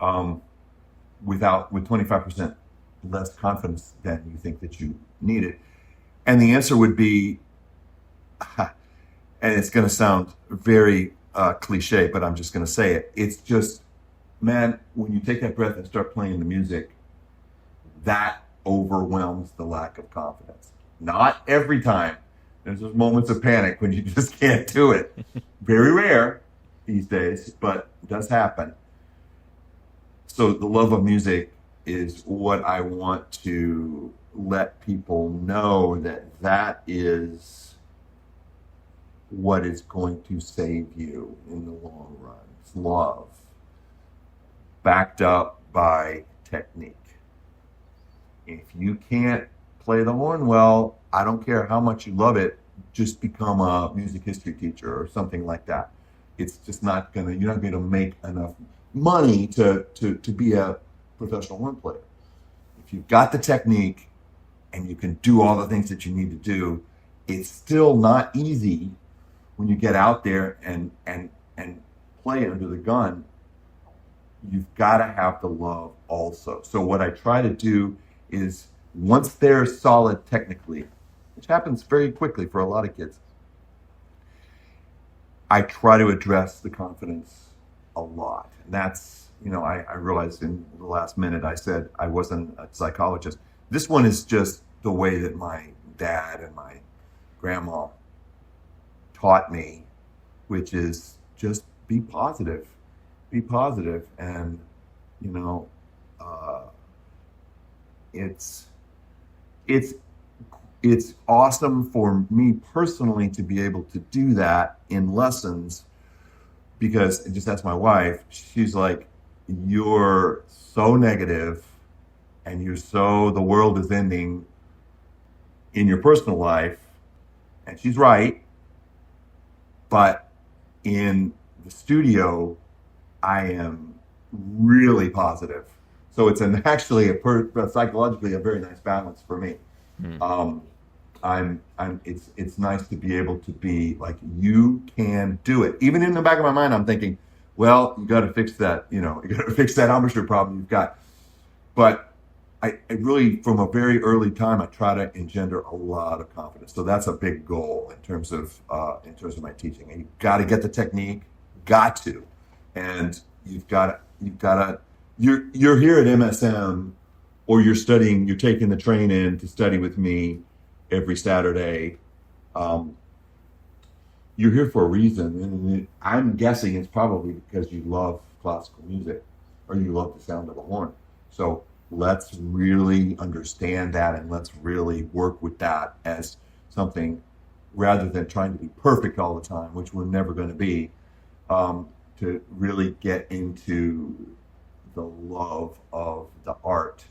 With 25% less confidence than you think that you needed. And the answer would be, and it's going to sound very cliche, but I'm just going to say it. It's just, man, when you take that breath and start playing the music, that overwhelms the lack of confidence. Not every time. There's those moments of panic when you just can't do it. Very rare these days, but it does happen. So the love of music is what I want to let people know, that is what is going to save you in the long run. It's love, backed up by technique. If you can't play the horn well, I don't care how much you love it, just become a music history teacher or something like that. It's just you're not going to make enough money to be a professional horn player. If you've got the technique and you can do all the things that you need to do, it's still not easy when you get out there and play under the gun. You've got to have the love also. So what I try to do is, once they're solid technically, which happens very quickly for a lot of kids, I try to address the confidence a lot. And that's, I realized in the last minute I said I wasn't a psychologist. This one is just the way that my dad and my grandma taught me, which is just be positive. Be positive. And, it's awesome for me personally to be able to do that in lessons, because just ask my wife. She's like, you're so negative and the world is ending in your personal life. And she's right. But in the studio, I am really positive. So it's actually psychologically a very nice balance for me. It's nice to be able to be like, you can do it. Even in the back of my mind, I'm thinking, well, you got to fix that, you got to fix that embouchure problem you've got. But I really, from a very early time, I try to engender a lot of confidence. So that's a big goal in terms of my teaching. And you've got to get the technique, and you're here at MSM, or you're taking the train in to study with me every Saturday. You're here for a reason, and I'm guessing it's probably because you love classical music or you love the sound of a horn. So let's really understand that, and let's really work with that as something, rather than trying to be perfect all the time, which we're never going to be, to really get into the love of the art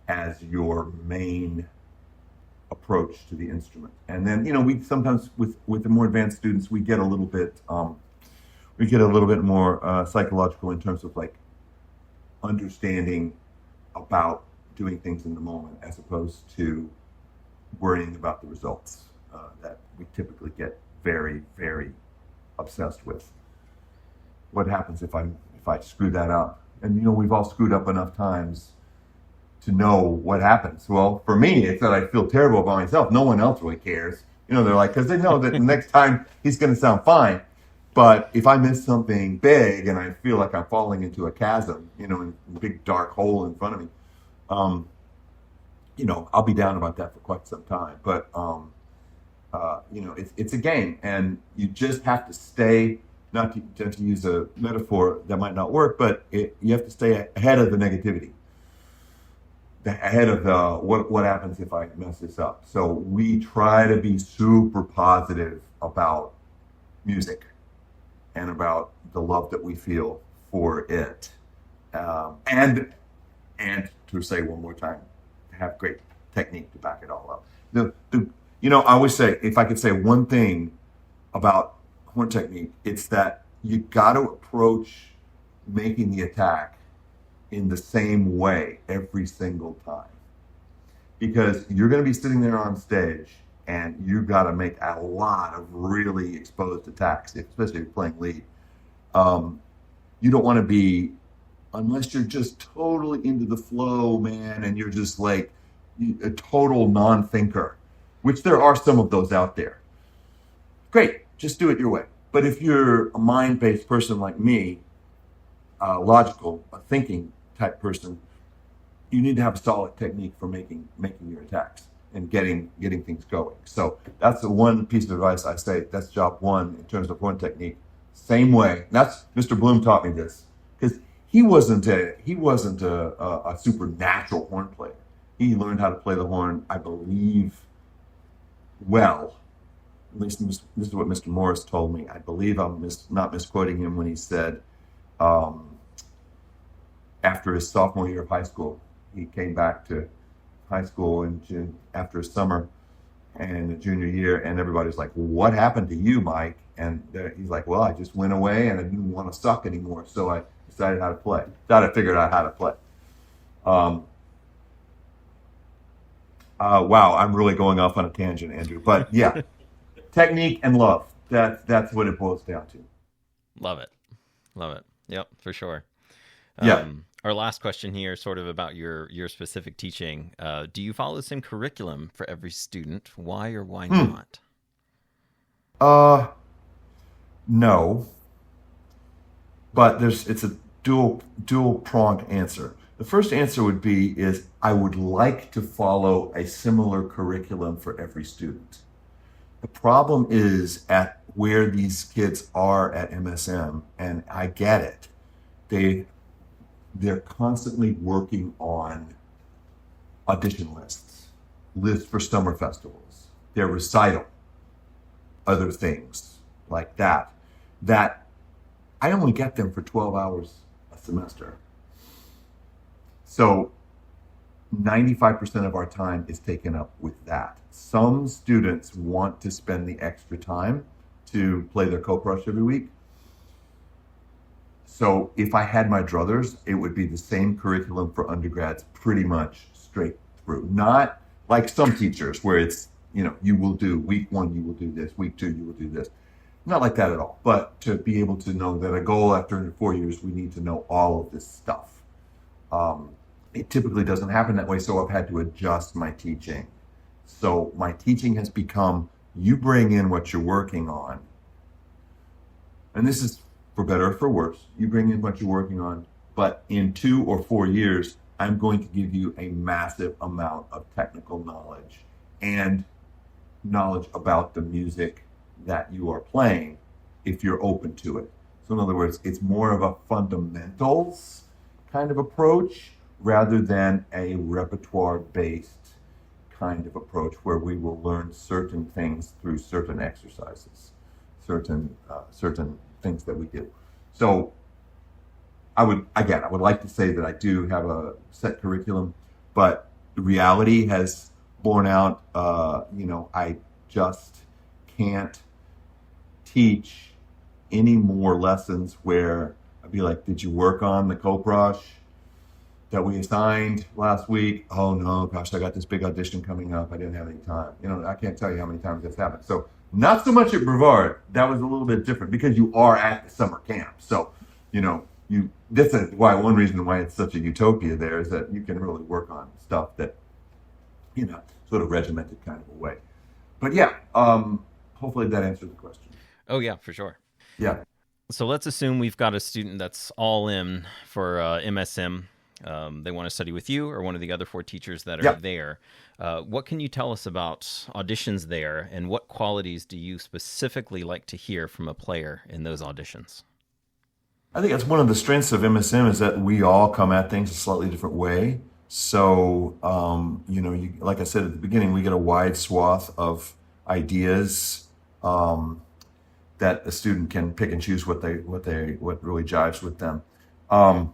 as your main approach to the instrument. And then, we sometimes with the more advanced students, we get a little bit more psychological in terms of like understanding about doing things in the moment, as opposed to worrying about the results that we typically get very, very obsessed with. What happens if I screw that up? And we've all screwed up enough times to know what happens. Well, for me, it's that I feel terrible about myself. No one else really cares. They're like, because they know that the next time he's going to sound fine. But if I miss something big and I feel like I'm falling into a chasm, in a big dark hole in front of me, I'll be down about that for quite some time. But, it's a game, and you just have to stay, not to use a metaphor that might not work, but you have to stay ahead of the negativity, ahead of what happens if I mess this up. So we try to be super positive about music and about the love that we feel for it. And to say one more time, have great technique to back it all up. I always say, if I could say one thing about horn technique, it's that you got to approach making the attack in the same way every single time, because you're going to be sitting there on stage and you've got to make a lot of really exposed attacks, especially if you're playing lead. You don't want to be, unless you're just totally into the flow, man, and you're just like a total non-thinker, which there are some of those out there. Great, just do it your way. But if you're a mind-based person like me, logical, a thinking type person, you need to have a solid technique for making your attacks and getting things going. So that's the one piece of advice I say. That's job one in terms of horn technique. Same way. That's Mr. Bloom taught me this, because he wasn't a supernatural horn player. He learned how to play the horn, I believe, well. At least this is what Mr. Morris told me. I believe I'm not misquoting him when he said, after his sophomore year of high school, he came back to high school after his summer and the junior year, and everybody's like, "What happened to you, Mike?" And he's like, "Well, I just went away and I didn't want to suck anymore, so I decided how to play. I figured out how to play." Wow, I'm really going off on a tangent, Andrew. But yeah, technique and love. That's what it boils down to. Love it. Yep, for sure. Yeah. Our last question here, sort of about your specific teaching. Do you follow the same curriculum for every student? Why or why not? No. But it's a dual pronged answer. The first answer would be I would like to follow a similar curriculum for every student. The problem is at where these kids are at MSM, and I get it. They're constantly working on audition lists for summer festivals, their recital, other things like that I only get them for 12 hours a semester. So 95% of our time is taken up with that. Some students want to spend the extra time to play their co-brush every week. So if I had my druthers, it would be the same curriculum for undergrads pretty much straight through. Not like some teachers where it's, you will do week 1, you will do this, week 2, you will do this. Not like that at all. But to be able to know that a goal after 4 years, we need to know all of this stuff. It typically doesn't happen that way, so I've had to adjust my teaching. So my teaching has become, you bring in what you're working on. And this is for better or for worse. You bring in what you're working on, but in 2 or 4 years, I'm going to give you a massive amount of technical knowledge and knowledge about the music that you are playing if you're open to it. So in other words, it's more of a fundamentals kind of approach rather than a repertoire-based kind of approach where we will learn certain things through certain exercises, certain things that we do. So I would like to say that I do have a set curriculum, but the reality has borne out, I just can't teach any more lessons where I'd be like, did you work on the co-brush that we assigned last week? Oh no, gosh, I got this big audition coming up. I didn't have any time. I can't tell you how many times that's happened. So not so much at Brevard. That was a little bit different because you are at the summer camp. So, this is one reason why it's such a utopia there is that you can really work on stuff that, sort of regimented kind of a way. But yeah, hopefully that answers the question. Oh yeah, for sure. Yeah. So let's assume we've got a student that's all in for MSM. They want to study with you or one of the other 4 teachers that are there. What can you tell us about auditions there, and what qualities do you specifically like to hear from a player in those auditions? I think that's one of the strengths of MSM is that we all come at things a slightly different way. So, like I said at the beginning, we get a wide swath of ideas that a student can pick and choose what really jives with them. I'm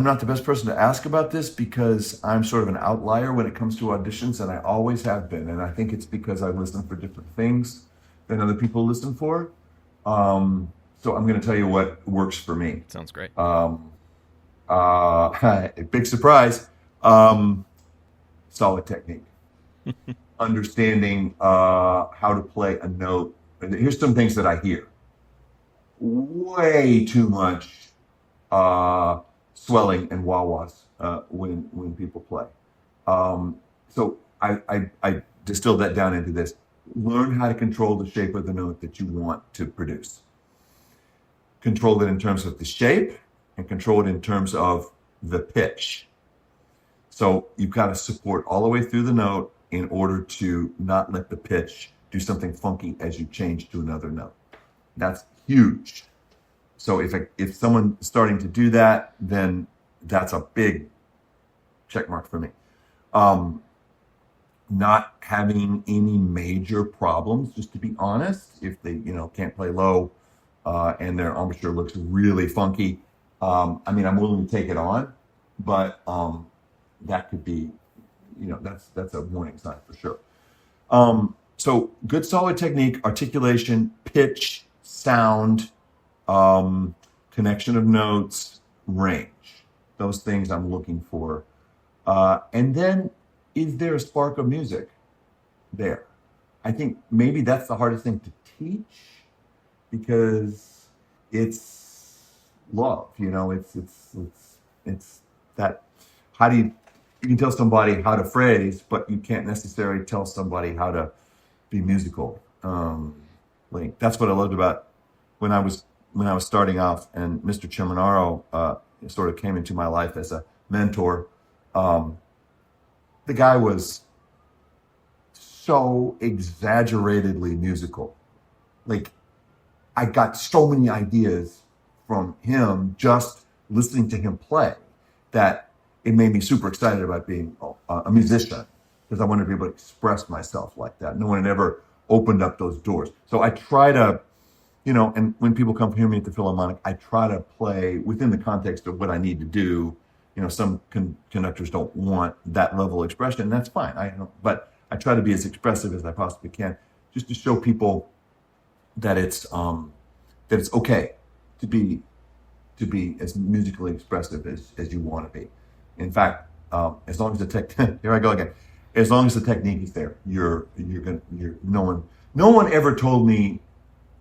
not the best person to ask about this because I'm sort of an outlier when it comes to auditions, and I always have been. And I think it's because I listen for different things than other people listen for. So I'm going to tell you what works for me. Sounds great. Big surprise. Solid technique. Understanding how to play a note. And here's some things that I hear. Way too much swelling and wah-wahs when people play. So I distilled that down into this. Learn how to control the shape of the note that you want to produce. Control it in terms of the shape and control it in terms of the pitch. So you've got to support all the way through the note in order to not let the pitch do something funky as you change to another note. That's huge. So if someone is starting to do that, then that's a big check mark for me. Not having any major problems, just to be honest, if they can't play low and their embouchure looks really funky. I'm willing to take it on, but that could be, that's a warning sign for sure. So good solid technique, articulation, pitch, sound, connection of notes, range. Those things I'm looking for. And then, is there a spark of music there? I think maybe that's the hardest thing to teach because it's love, it's that, how do you can tell somebody how to phrase, but you can't necessarily tell somebody how to be musical. That's what I loved about when I was starting off, and Mr. Chiminaro sort of came into my life as a mentor. The guy was so exaggeratedly musical. I got so many ideas from him just listening to him play that it made me super excited about being a musician, because I wanted to be able to express myself like that. No one had ever opened up those doors. So I try to, and when people come hear me at the Philharmonic, I try to play within the context of what I need to do. Some conductors don't want that level of expression, and that's fine. But I try to be as expressive as I possibly can, just to show people that it's okay to be as musically expressive as you want to be. In fact, as long as the here I go again. As long as the technique is there, no one ever told me,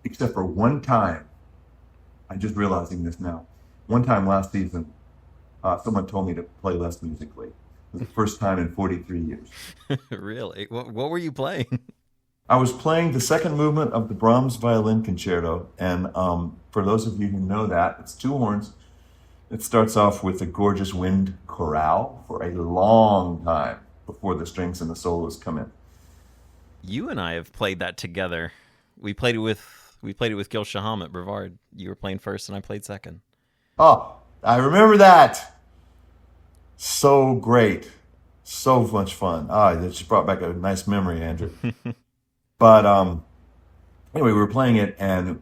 except for one time. I'm just realizing this now. One time last season, someone told me to play less musically. It was the first time in 43 years. Really? What were you playing? I was playing the second movement of the Brahms Violin Concerto, and for those of you who know that, it's two horns. It starts off with a gorgeous wind chorale for a long time before the strings and the solos come in. You and I have played that together. We played it with Gil Shaham at Brevard. You were playing first, and I played second. Oh, I remember that. So great. So much fun. That just brought back a nice memory, Andrew. But anyway, we were playing it, and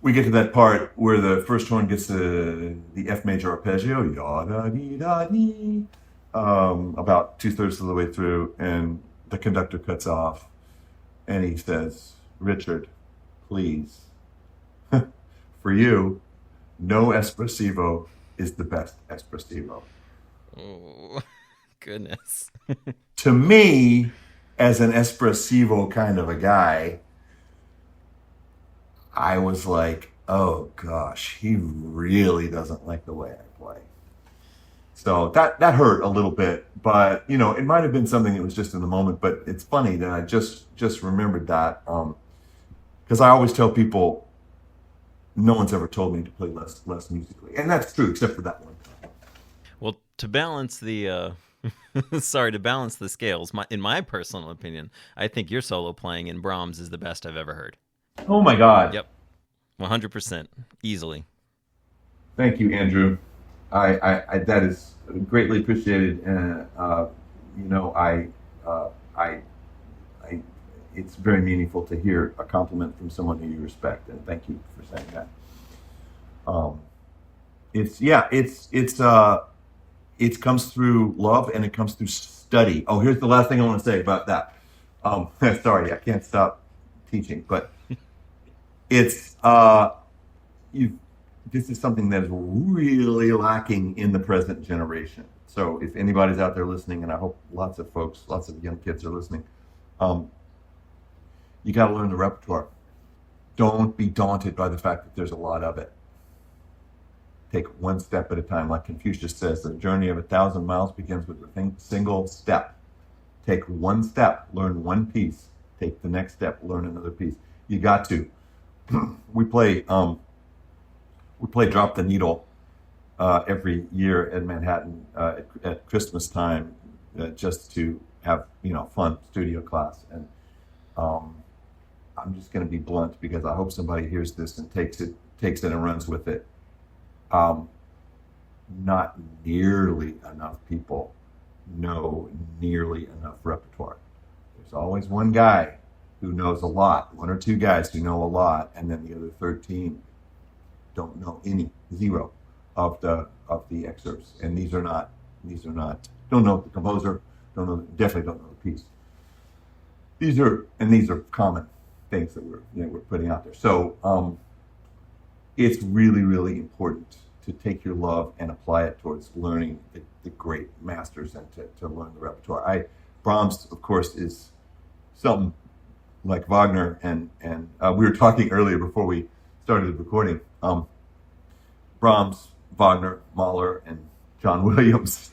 we get to that part where the first horn gets the F major arpeggio, ya-da-dee-da-dee, about 2/3 of the way through, and the conductor cuts off, and he says, "Richard, please, for you, no espressivo is the best espressivo." Oh, goodness. To me, as an espressivo kind of a guy, I was like, oh gosh, he really doesn't like the way I play. So that hurt a little bit, but it might have been something that was just in the moment. But it's funny that I just remembered that, because I always tell people, no one's ever told me to play less musically, and that's true except for that one time. Well, to balance the to balance the scales, in my personal opinion, I think your solo playing in Brahms is the best I've ever heard. Oh my God. Yep. 100%. Easily. Thank you, Andrew. I that is greatly appreciated. And, it's very meaningful to hear a compliment from someone who you respect. And thank you for saying that. It comes through love, and it comes through study. Oh, here's the last thing I want to say about that. Sorry, I can't stop teaching, but It's you. This is something that is really lacking in the present generation. So if anybody's out there listening, and I hope lots of folks, lots of young kids are listening, you got to learn the repertoire. Don't be daunted by the fact that there's a lot of it. Take one step at a time. Like Confucius says, the journey of 1,000 miles begins with a single step. Take one step, learn one piece. Take the next step, learn another piece. You got to. We play Drop the Needle every year in Manhattan at Christmas time, just to have fun studio class. And I'm just going to be blunt because I hope somebody hears this and takes it and runs with it. Not nearly enough people know nearly enough repertoire. There's always one guy who knows a lot, one or two guys who know a lot, and then the other 13 don't know zero of the excerpts. And these are not don't know the composer, definitely don't know the piece. These are common things that we're putting out there. So it's really, really important to take your love and apply it towards learning the great masters and to learn the repertoire. Brahms, of course, is something like Wagner, and we were talking earlier before we started the recording. Brahms, Wagner, Mahler, and John Williams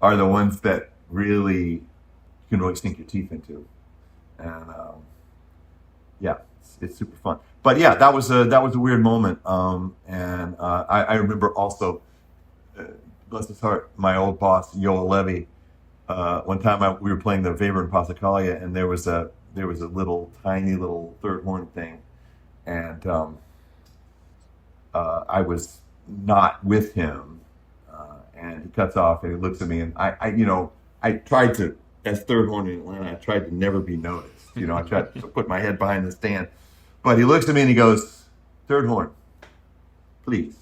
are the ones that you can really sink your teeth into, and it's super fun. But yeah, that was a weird moment, and I remember also, bless his heart, my old boss Yoel Levy. One time we were playing the Weber and Passacaglia, and there was a tiny little third horn thing, and I was not with him, and he cuts off and he looks at me, and I tried to, as third horn in Atlanta, I tried to never be noticed. I tried to put my head behind the stand, but he looks at me and he goes, "Third horn, please."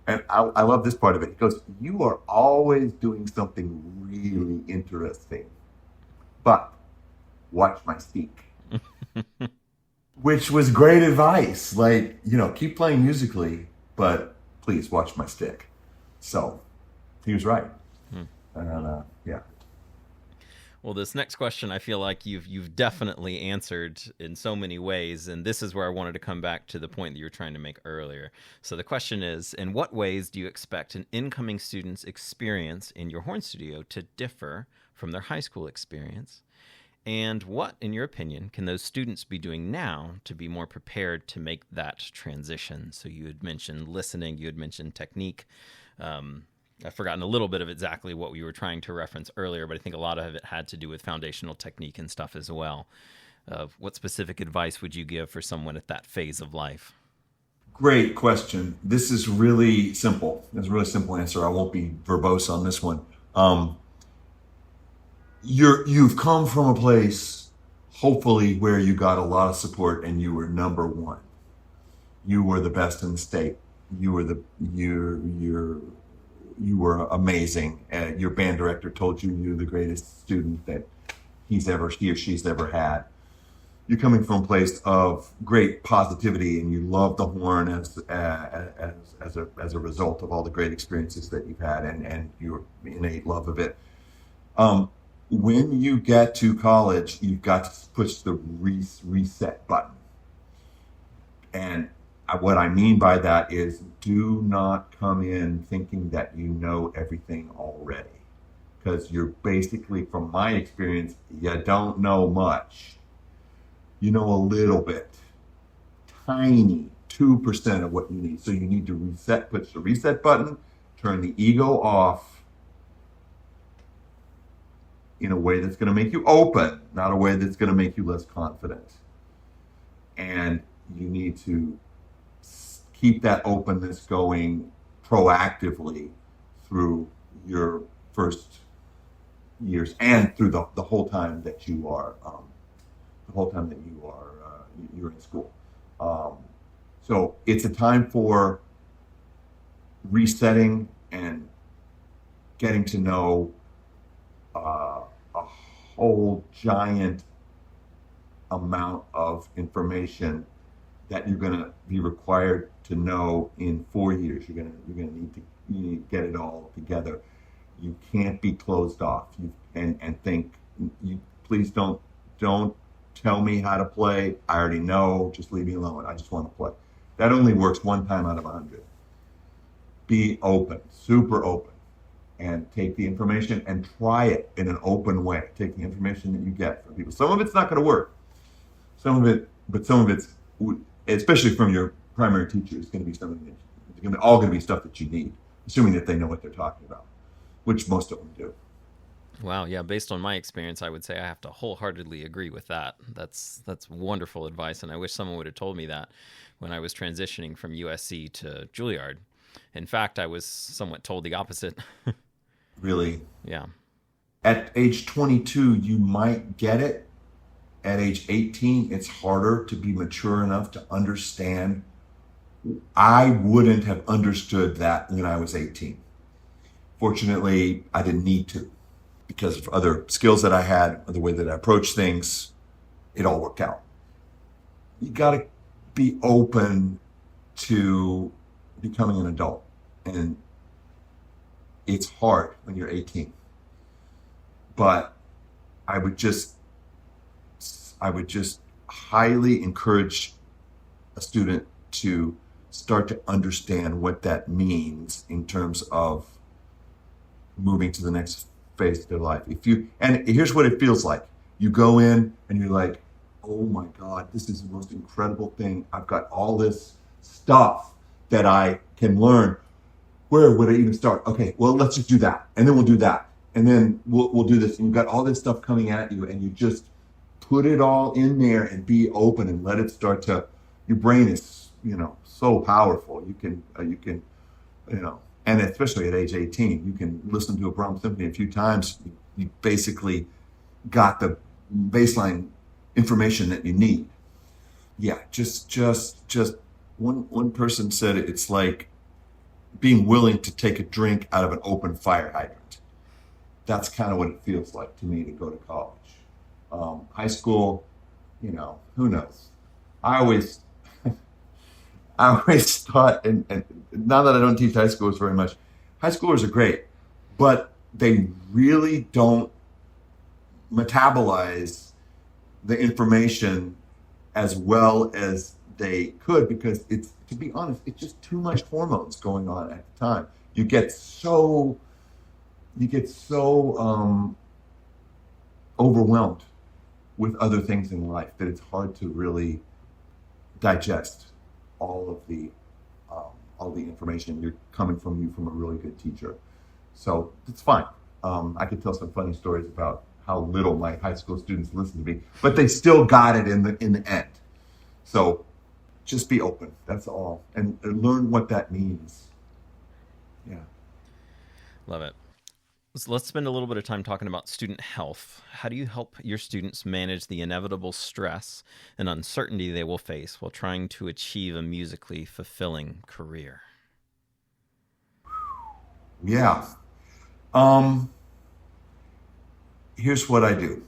And I love this part of it. He goes, "You are always doing something really interesting, but watch my speak." Which was great advice. Like, keep playing musically, but please watch my stick. So he was right. And yeah. Well, this next question, I feel like you've definitely answered in so many ways, and this is where I wanted to come back to the point that you were trying to make earlier. So the question is, in what ways do you expect an incoming student's experience in your horn studio to differ from their high school experience? And what, in your opinion, can those students be doing now to be more prepared to make that transition? So you had mentioned listening, you had mentioned technique. I've forgotten a little bit of exactly what we were trying to reference earlier, but I think a lot of it had to do with foundational technique and stuff as well. What specific advice would you give for someone at that phase of life? Great question. This is really simple. It's a really simple answer. I won't be verbose on this one. You've come from a place, hopefully, where you got a lot of support and you were number one. You were the best in the state. You were amazing. Your band director told you you're the greatest student that he or she's ever had. You're coming from a place of great positivity, and you love the horn as a result of all the great experiences that you've had and your innate love of it. When you get to college, you've got to push the reset button. And what I mean by that is, do not come in thinking that you know everything already. Because you're basically, from my experience, you don't know much. You know a little bit. Tiny, 2% of what you need. So you need to reset, push the reset button, turn the ego off in a way that's going to make you open, not a way that's going to make you less confident. And you need to keep that openness going proactively through your first years and through the whole time that you are you're in school. So it's a time for resetting and getting to know a whole giant amount of information that you're going to be required to know in 4 years. You're going to need to get it all together. You can't be closed off and think, please don't tell me how to play. I already know. Just leave me alone. I just want to play. That only works one time out of 100. Be open, super open, and take the information and try it in an open way. Take the information that you get from people. Some of it's not going to work. Some of it's, especially from your primary teacher, is going to be something that it's going to be stuff that you need, assuming that they know what they're talking about, which most of them do. Wow, yeah, based on my experience, I would say I have to wholeheartedly agree with that. That's wonderful advice, and I wish someone would have told me that when I was transitioning from USC to Juilliard. In fact, I was somewhat told the opposite. Really? Yeah. At age 22, you might get it. At age 18, it's harder to be mature enough to understand. I wouldn't have understood that when I was 18. Fortunately, I didn't need to, because of other skills that I had, the way that I approached things. It all worked out. You got to be open to becoming an adult, and it's hard when you're 18. But I would just highly encourage a student to start to understand what that means in terms of moving to the next phase of their life. And here's what it feels like. You go in and you're like, oh my God, this is the most incredible thing. I've got all this stuff that I can learn. Where would I even start? Okay, well, let's just do that. And then we'll do that. And then we'll do this. And you've got all this stuff coming at you, and you just put it all in there and be open and let it start to, your brain is, so powerful. You can, and especially at age 18, you can listen to a Brahms symphony a few times. You basically got the baseline information that you need. Yeah, just one person said it's like being willing to take a drink out of an open fire hydrant. That's kind of what it feels like to me to go to college. High school, who knows? I always thought, and now that I don't teach high schoolers very much, high schoolers are great, but they really don't metabolize the information as well as they could, because to be honest, it's just too much hormones going on at the time. You get so overwhelmed with other things in life that it's hard to really digest all of the information you're coming from a really good teacher. So it's fine. I could tell some funny stories about how little my high school students listened to me, but they still got it in the end. So just be open. That's all, and learn what that means. Yeah, love it. So let's spend a little bit of time talking about student health. How do you help your students manage the inevitable stress and uncertainty they will face while trying to achieve a musically fulfilling career? Yeah. Here's what I do.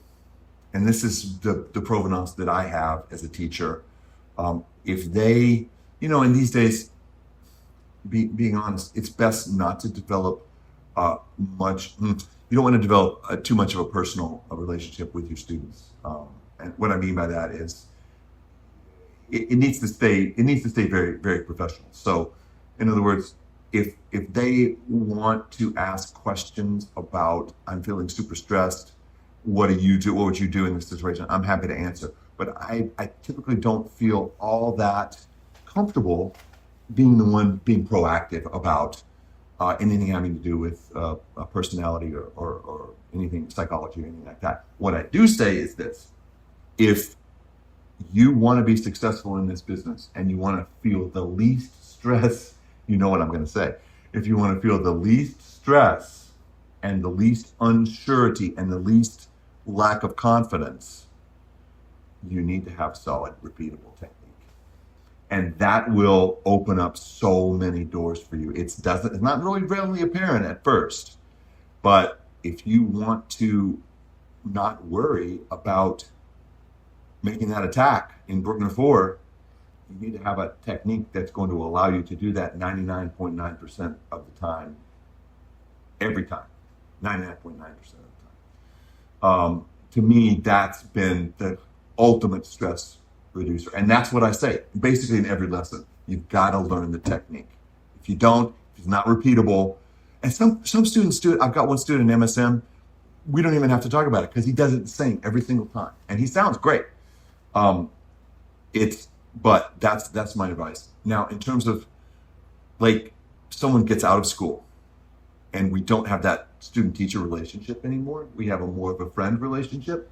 And this is the provenance that I have as a teacher. If they, in these days, being honest, it's best not to develop much. You don't want to develop too much of a personal relationship with your students. And what I mean by that is it needs to stay very, very professional. So in other words, if they want to ask questions about, I'm feeling super stressed, what do you do? What would you do in this situation? I'm happy to answer. But I typically don't feel all that comfortable being the one being proactive about anything having to do with personality or anything, psychology or anything like that. What I do say is this: if you want to be successful in this business and you want to feel the least stress, you know what I'm going to say. If you want to feel the least stress and the least unsurety and the least lack of confidence, you need to have solid, repeatable technique. And that will open up so many doors for you. It's not really readily apparent at first, but if you want to not worry about making that attack in Bruckner 4, you need to have a technique that's going to allow you to do that 99.9% of the time, every time, 99.9% of the time. To me, that's been the ultimate stress reducer. And that's what I say, basically in every lesson. You've got to learn the technique. If you don't, if it's not repeatable, and some students do it. I've got one student in MSM, we don't even have to talk about it because he does it the same every single time. And he sounds great. But that's my advice. Now, in terms of like someone gets out of school and we don't have that student-teacher relationship anymore, we have more of a friend relationship.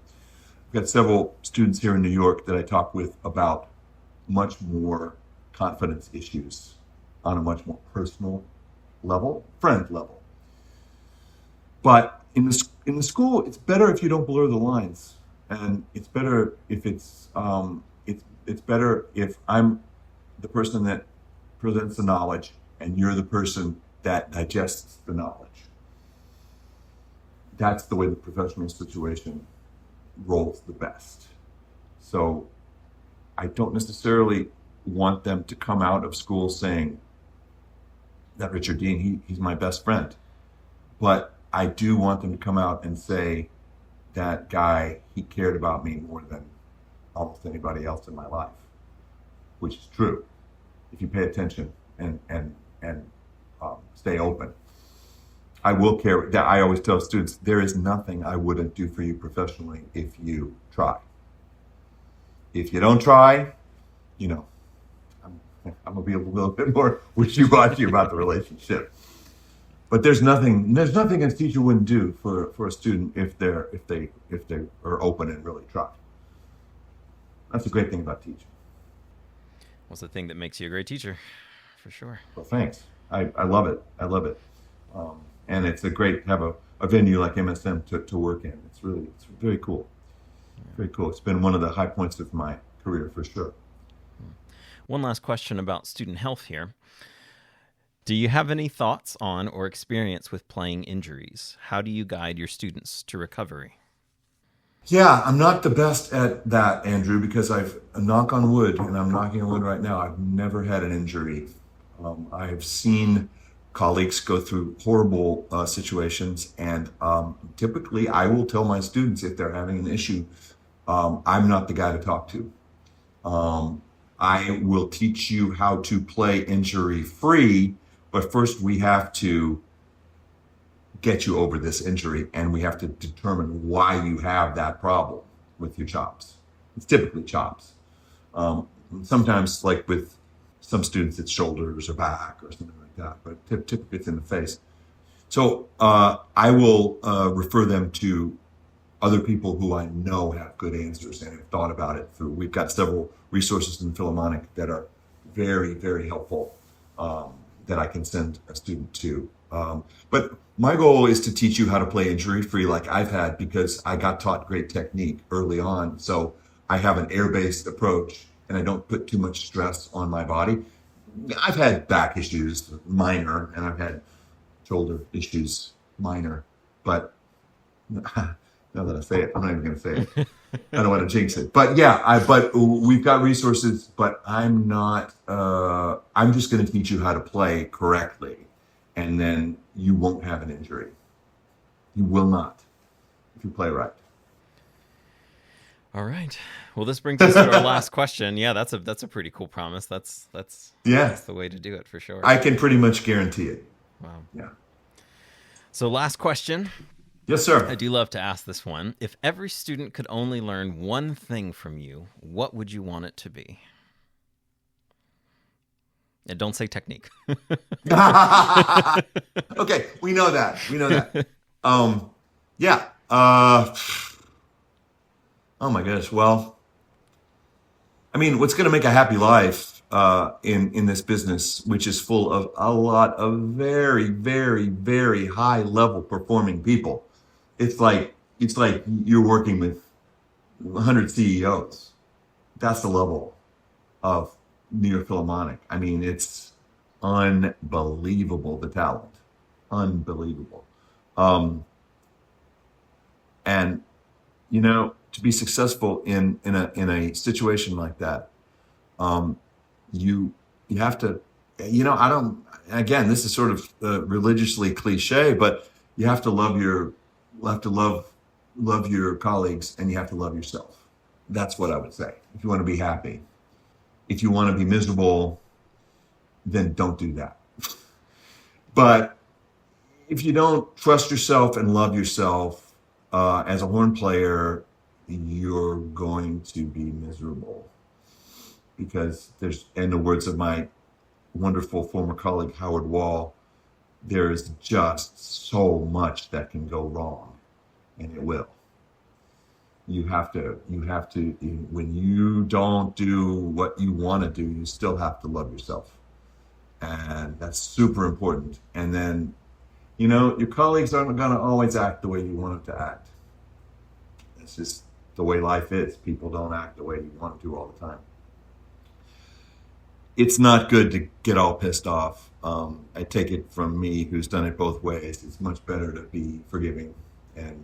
I've got several students here in New York that I talk with about much more confidence issues on a much more personal level, friend level. But in the school, it's better if you don't blur the lines, and it's better if it's better if I'm the person that presents the knowledge and you're the person that digests the knowledge. That's the way the professional situation rolls the best. So I don't necessarily want them to come out of school saying that Richard Deane, he's my best friend. But I do want them to come out and say that guy, he cared about me more than almost anybody else in my life, which is true if you pay attention and stay open. I will care. I always tell students, there is nothing I wouldn't do for you professionally if you try. If you don't try, I'm gonna be a little bit more wishy-washy about the relationship. But there's nothing a teacher wouldn't do for a student if they are open and really try. That's the great thing about teaching. What's the thing that makes you a great teacher? For sure. Well, thanks. I love it. I love it. And it's great to have a venue like MSM to work in. It's very cool. Very cool. It's been one of the high points of my career for sure. One last question about student health here. Do you have any thoughts on or experience with playing injuries? How do you guide your students to recovery? Yeah, I'm not the best at that, Andrew, because knock on wood, and I'm knocking on wood right now, I've never had an injury. I've seen colleagues go through horrible situations, and typically I will tell my students if they're having an issue, I'm not the guy to talk to. I will teach you how to play injury-free, but first we have to get you over this injury, and we have to determine why you have that problem with your chops. It's typically chops. Sometimes, like with some students, it's shoulders or back or something like that, but typically it's in the face. So I will refer them to other people who I know have good answers and have thought about it through. We've got several resources in the Philharmonic that are very, very helpful that I can send a student to. But my goal is to teach you how to play injury-free like I've had, because I got taught great technique early on. So I have an air-based approach and I don't put too much stress on my body. I've had back issues, minor, and I've had shoulder issues, minor. But now that I say it, I'm not even going to say it. I don't want to jinx it. But yeah, but we've got resources, but I'm not, I'm just going to teach you how to play correctly. And then you won't have an injury. You will not, if you play right. All right. Well, this brings us to our last question. Yeah, that's a pretty cool promise. That's the way to do it for sure. I can pretty much guarantee it. Wow. Yeah. So last question. Yes, sir. I do love to ask this one. If every student could only learn one thing from you, what would you want it to be? And don't say technique. Okay, we know that. Yeah. Oh my gosh. Well, I mean, what's going to make a happy life in this business, which is full of a lot of very, very, very high level performing people. It's like you're working with 100 CEOs. That's the level of New York Philharmonic. I mean, it's unbelievable, the talent. Unbelievable. And, to be successful in a situation like that, you have to, I don't, again, this is sort of religiously cliche, but you have to love your colleagues, and you have to love yourself. That's what I would say. If you want to be happy, if you want to be miserable, then don't do that. But if you don't trust yourself and love yourself as a horn player, you're going to be miserable, because there's, in the words of my wonderful former colleague Howard Wall, there is just so much that can go wrong, and it will. You have to, when you don't do what you want to do, you still have to love yourself. And that's super important. And then, your colleagues aren't going to always act the way you want them to act. It's just the way life is. People don't act the way you want them to all the time. It's not good to get all pissed off. I take it from me, who's done it both ways. It's much better to be forgiving and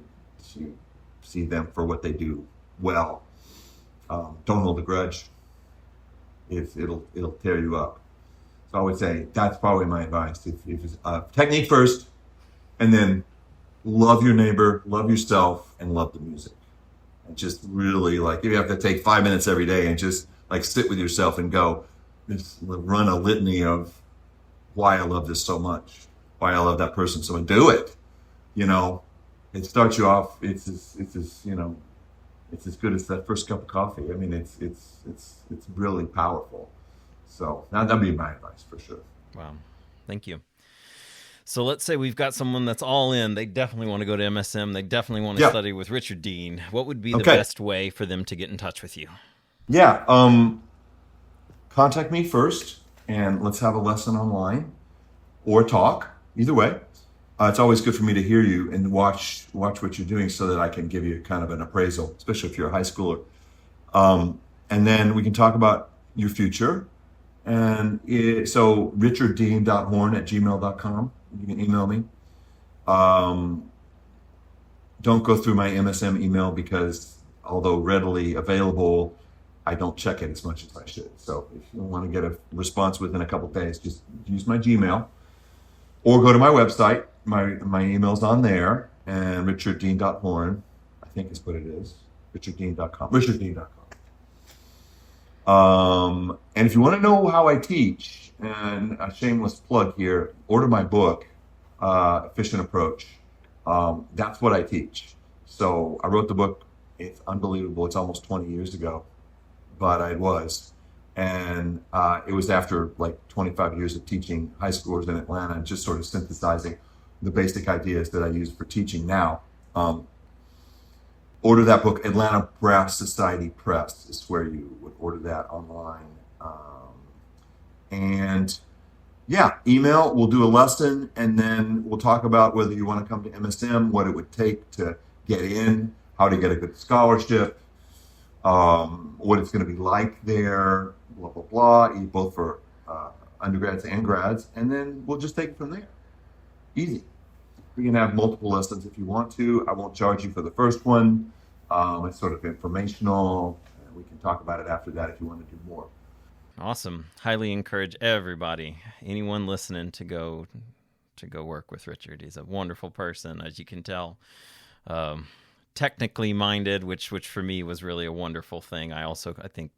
to see them for what they do well. Don't hold a grudge. It'll tear you up. So I would say that's probably my advice. If it's, technique first, and then love your neighbor, love yourself, and love the music. And just really, if you have to take 5 minutes every day and just sit with yourself and go, just run a litany of why I love this so much, why I love that person so much. Do it. It starts you off. It's as good as that first cup of coffee. I mean, it's really powerful. So that'd be my advice for sure. Wow, thank you. So let's say we've got someone that's all in. They definitely want to go to MSM. They definitely want to study with Richard Deane. What would be the best way for them to get in touch with you? Yeah, contact me first, and let's have a lesson online or talk. Either way. It's always good for me to hear you and watch what you're doing, so that I can give you kind of an appraisal, especially if you're a high schooler. And then we can talk about your future. And so richarddeane.horn@gmail.com. You can email me. Don't go through my MSM email, because although readily available, I don't check it as much as I should. So if you want to get a response within a couple of days, just use my Gmail or go to my website. My email's on there, and richarddeane.horn, I think is what it is. richarddeane.com. And if you want to know how I teach, and a shameless plug here, order my book, Efficient Approach. That's what I teach. So I wrote the book. It's unbelievable. It's almost 20 years ago, but it was. And it was after 25 years of teaching high schoolers in Atlanta, and just sort of synthesizing the basic ideas that I use for teaching now. Order that book. Atlanta Brass Society Press is where you would order that online. And email. We'll do a lesson, and then we'll talk about whether you want to come to MSM, what it would take to get in, how to get a good scholarship, what it's going to be like there, blah, blah, blah, both for undergrads and grads. And then we'll just take it from there. Easy. We can have multiple lessons if you want to. I won't charge you for the first one. It's sort of informational. We can talk about it after that if you want to do more. Awesome. Highly encourage everybody, anyone listening, to go work with Richard. He's a wonderful person, as you can tell. Technically minded, which for me was really a wonderful thing. I think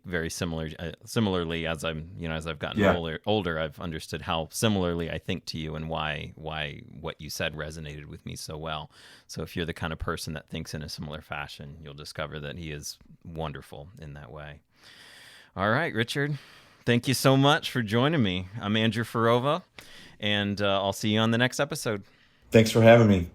very similarly, as I've gotten older, I've understood how similarly I think to you, and why what you said resonated with me so well. So if you're the kind of person that thinks in a similar fashion, you'll discover that he is wonderful in that way. All right, Richard, thank you so much for joining me. I'm Andrew Farova, and I'll see you on the next episode. Thanks for having me.